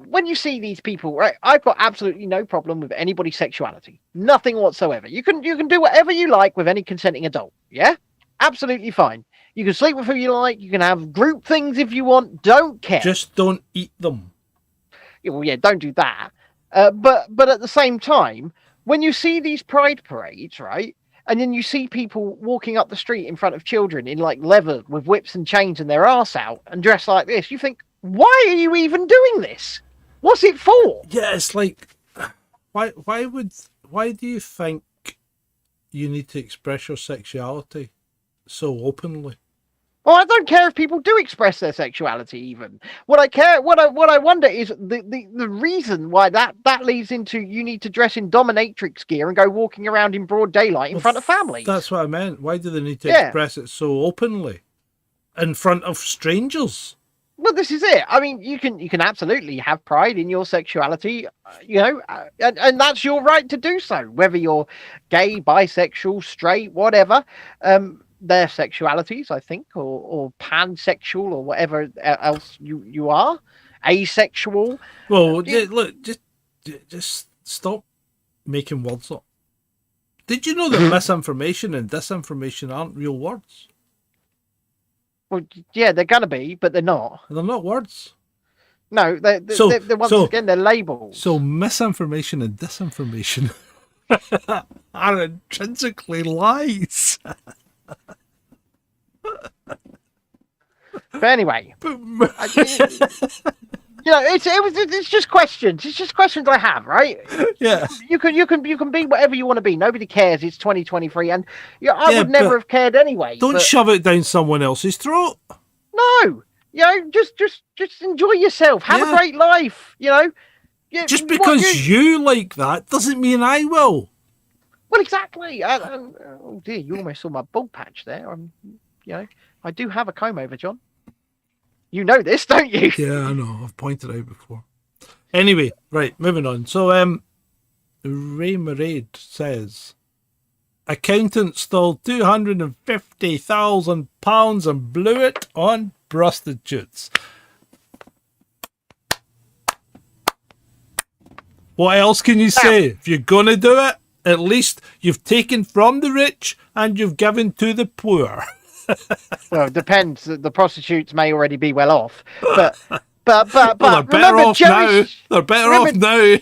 H: When you see these people, right? I've got absolutely no problem with anybody's sexuality, nothing whatsoever. You can do whatever you like with any consenting adult. Yeah, absolutely fine. You can sleep with who you like. You can have group things if you want. Don't care.
A: Just don't eat them.
H: Yeah, well, yeah, don't do that. But at the same time, when you see these pride parades, right, and then you see people walking up the street in front of children in like leather with whips and chains and their arse out and dressed like this, you think, why are you even doing this? What's it for?
A: Yeah, it's like, why do you think you need to express your sexuality so openly?
H: Well, I don't care if people do express their sexuality. Even what I wonder is the reason why that leads into you need to dress in dominatrix gear and go walking around in broad daylight in front of families.
A: That's what I meant. Why do they need to express it so openly in front of strangers?
H: Well, this is it. I mean, you can absolutely have pride in your sexuality, and that's your right to do so, whether you're gay, bisexual, straight, whatever. Their sexualities, I think, or pansexual, or whatever else you are, asexual.
A: Well, look, just stop making words up. Did you know that misinformation and disinformation aren't real words?
H: Well, yeah, they're gonna be, but they're not.
A: They're not words.
H: No, they're once again, they're labels.
A: So misinformation and disinformation are intrinsically lies.
H: But anyway, it's just questions. It's just questions I have, right?
A: Yeah.
H: You can be whatever you want to be. Nobody cares. It's 2023, and I would never have cared anyway.
A: Don't shove it down someone else's throat.
H: No, just enjoy yourself. Have a great life.
A: Just because you like that doesn't mean I will.
H: Well, exactly. Oh dear, you almost saw my bald patch there. I do have a comb over, John. You know this, don't you?
A: Yeah, I know. I've pointed out before. Anyway, right, moving on. So, Ray Marade says, accountant stole £250,000 and blew it on prostitutes. What else can you say? If you're going to do it, at least you've taken from the rich and you've given to the poor.
H: Well, it depends. The prostitutes may already be well off, but
A: well, they're better off now. They're better off now.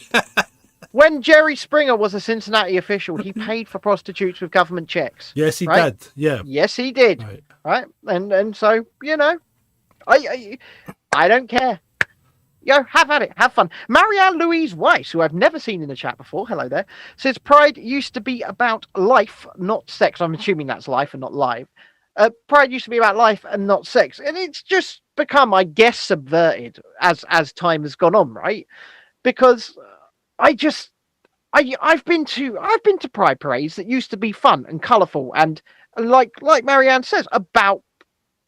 H: When Jerry Springer was a Cincinnati official, he paid for prostitutes with government checks.
A: Yes, he did. Yeah.
H: Yes, he did. Right. And so I don't care. Have at it. Have fun. Marianne Louise Weiss, who I've never seen in the chat before, hello there, says pride used to be about life, not sex. I'm assuming that's life and not live. Pride used to be about life and not sex, and it's just become, I guess, subverted as time has gone on, right? Because I've been to pride parades that used to be fun and colourful and like Marianne says, about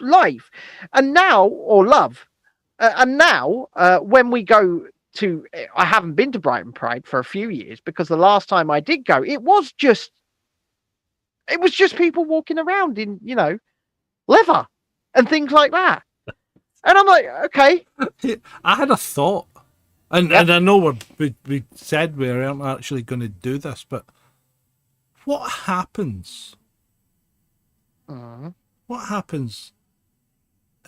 H: life, and now love. And now, when we go to, I haven't been to Brighton Pride for a few years because the last time I did go, it was just people walking around in, leather and things like that. And I'm like, okay.
A: I had a thought, and I know we said we aren't actually going to do this, but what happens? What happens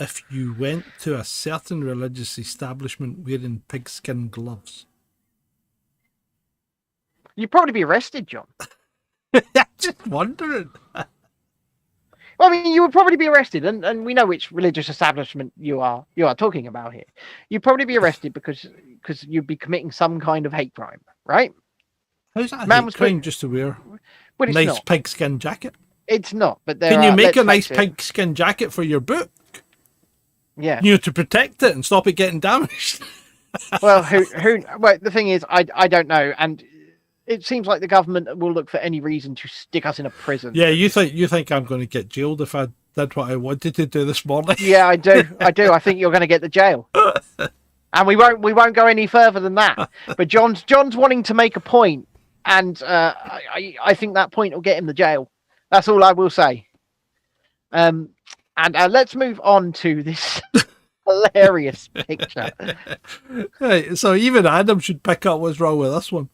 A: if you went to a certain religious establishment wearing pigskin gloves?
H: You'd probably be arrested, John.
A: Just wondering.
H: Well, I mean, you would probably be arrested, and we know which religious establishment you are talking about here. You'd probably be arrested because you'd be committing some kind of hate crime, right?
A: How's that a hate crime just to wear a nice pigskin jacket?
H: It's not, but
A: can you make a nice pigskin jacket for your book?
H: Yeah.
A: To protect it and stop it getting damaged.
H: Well, well, the thing is, I don't know, and it seems like the government will look for any reason to stick us in a prison.
A: Yeah, you think I'm going to get jailed if I did what I wanted to do this morning?
H: Yeah, I do. I think you're going to get the jail, and we won't go any further than that. But John's wanting to make a point, and I think that point will get him the jail. That's all I will say. And let's move on to this hilarious picture.
A: Right, so even Adam should pick up what's wrong with this one.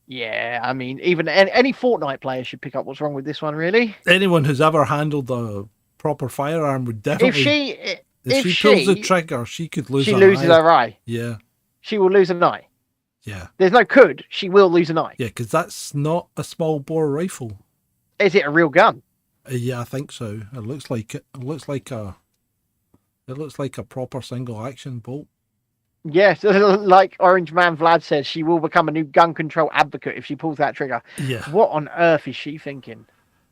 H: Yeah, I mean, even any Fortnite player should pick up what's wrong with this one, really.
A: Anyone who's ever handled a proper firearm would definitely. If she pulls the trigger, she could lose. She loses
H: her eye.
A: Yeah,
H: she will lose an eye.
A: Yeah,
H: there's no could. She will lose an eye.
A: Yeah, because that's not a small bore rifle.
H: Is it a real gun?
A: Yeah, I think so. It looks like it. It looks like a proper single action bolt.
H: Yes, like Orange Man Vlad says, she will become a new gun control advocate if she pulls that trigger.
A: Yeah.
H: What on earth is she thinking?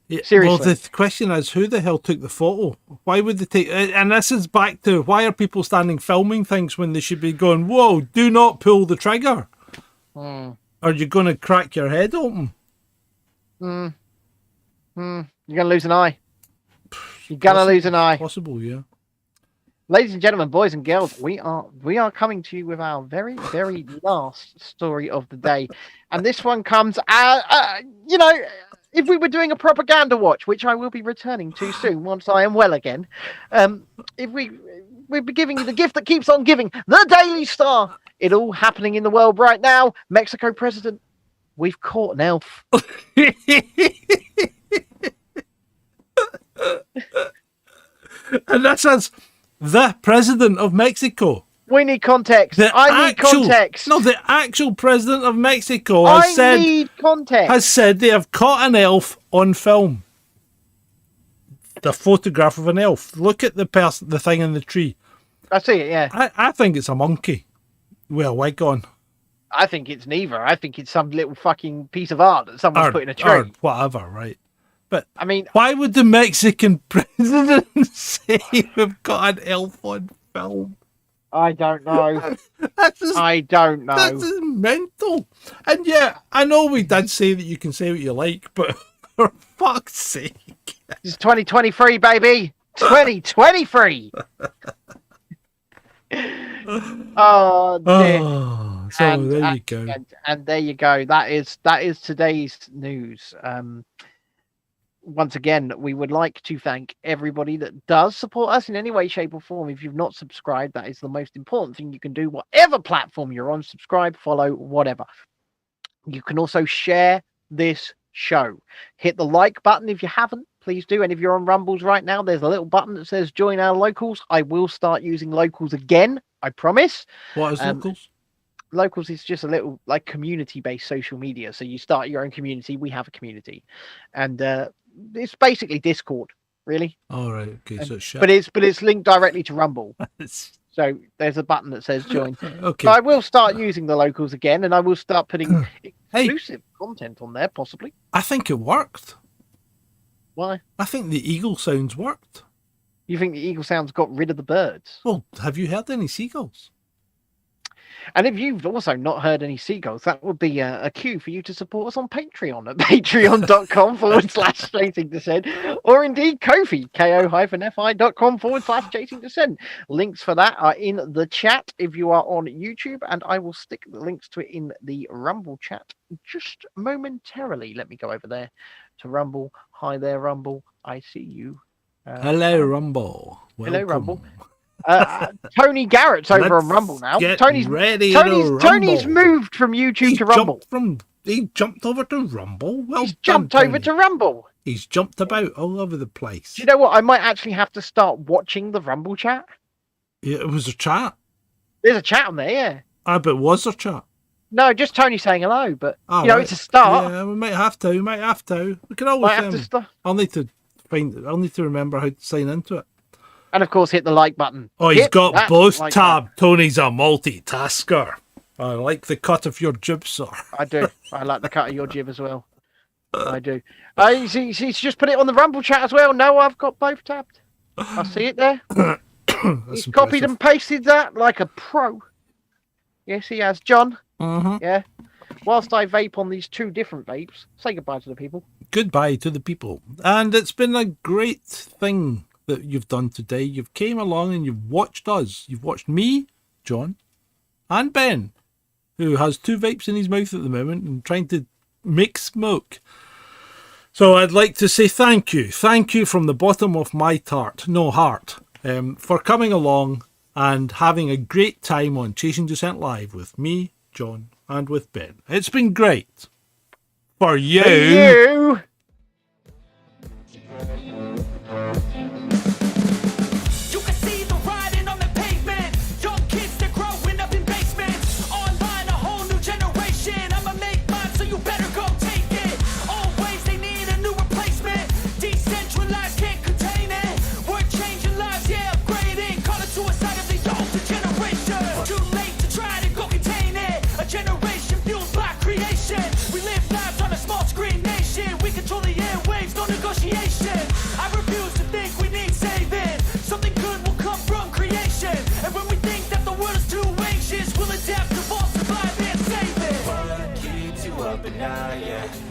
A: Yeah.
H: Seriously.
A: Well, the question is, who the hell took the photo? Why would they take? And this is back to why are people standing filming things when they should be going, "Whoa, do not pull the trigger, or you're going to crack your head open."
H: You're going to lose an eye. You're going to lose an eye.
A: Possible, yeah.
H: Ladies and gentlemen, boys and girls, we are coming to you with our very, very last story of the day. And this one comes, you know, if we were doing a propaganda watch, which I will be returning to soon once I am well again, if we'd be giving you the gift that keeps on giving, the Daily Star. It all happening in the world right now. Mexico president, we've caught an elf.
A: And that says the president of Mexico.
H: We need context. I need context.
A: No, the actual president of Mexico
H: need context.
A: Has said they have caught an elf on film. The photograph of an elf. Look at the thing in the tree.
H: I see it, yeah.
A: I think it's a monkey with a wig on.
H: I think it's neither. I think it's some little fucking piece of art that someone's put in a tree.
A: Or whatever, right? But
H: I mean,
A: why would the Mexican president say we've got an elf on film?
H: I don't know. I don't know.
A: That's just mental. And yeah, I know we did say that you can say what you like, but for fuck's sake.
H: It's 2023, baby. 2023. Oh, dear.
A: So there you go.
H: And there you go. That is today's news. Once again, we would like to thank everybody that does support us in any way, shape, or form. If you've not subscribed, that is the most important thing you can do. Whatever platform you're on, subscribe, follow, whatever. You can also share this show. Hit the like button if you haven't. Please do. And if you're on Rumbles right now, there's a little button that says join our locals. I will start using locals again. I promise.
A: What is locals?
H: Locals is just a little like community-based social media. So you start your own community. We have a community. And it's basically Discord, really.
A: All right. Okay. So
H: but it's linked directly to Rumble. So there's a button that says join.
A: Okay.
H: So I will start using the locals again, and I will start putting exclusive content on there, possibly.
A: I think it worked.
H: Why?
A: I think the eagle sounds worked.
H: You think the eagle sounds got rid of the birds?
A: Well, have you heard any seagulls?
H: And if you've also not heard any seagulls, that would be a cue for you to support us on Patreon at patreon.com/Chasing Dissent, or indeed Ko-fi, ko-fi.com/Chasing Dissent. Links for that are in the chat if you are on YouTube, and I will stick the links to it in the Rumble chat just momentarily. Let me go over there to Rumble. Hi there, Rumble. I see you.
A: Hello, Rumble. Welcome.
H: Hello, Rumble. Tony Garrett's over on Rumble now. Tony's moved from YouTube to Rumble.
A: He jumped over to Rumble.
H: He's jumped over to Rumble.
A: He's jumped about all over the place.
H: Do you know what? I might actually have to start watching the Rumble chat.
A: Yeah, it was a chat.
H: There's a chat on there, yeah.
A: But was there chat?
H: No, just Tony saying hello. But it's a start.
A: Yeah, we might have to. We can always. I'll need to remember how to sign into it.
H: And of course, hit the like button.
A: Oh, he's got both tabs. Tony's a multitasker. I like the cut of your jib, sir.
H: I do. I like the cut of your jib as well. I do. He's just put it on the Rumble chat as well. No, I've got both tabbed. I see it there. He's copied and pasted that like a pro. Yes, he has. John.
A: Mm-hmm.
H: Yeah. Whilst I vape on these 2 different vapes, say goodbye to the people.
A: Goodbye to the people. And it's been a great thing that you've done today. You've came along and you've watched us. You've watched me, John, and Ben, who has 2 vapes in his mouth at the moment and trying to make smoke. So I'd like to say thank you. Thank you from the bottom of my heart, for coming along and having a great time on Chasing Dissent Live with me, John, and with Ben. It's been great. For you.
H: For you.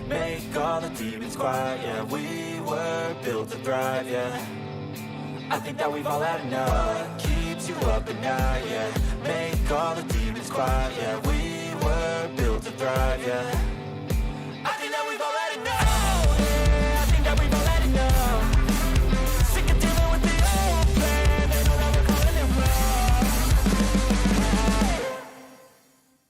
I: Make all the demons quiet, yeah. We were built to thrive, yeah. I think that we've all had enough. What keeps you up at night, yeah. Make all the demons quiet, yeah. We were built to thrive, yeah.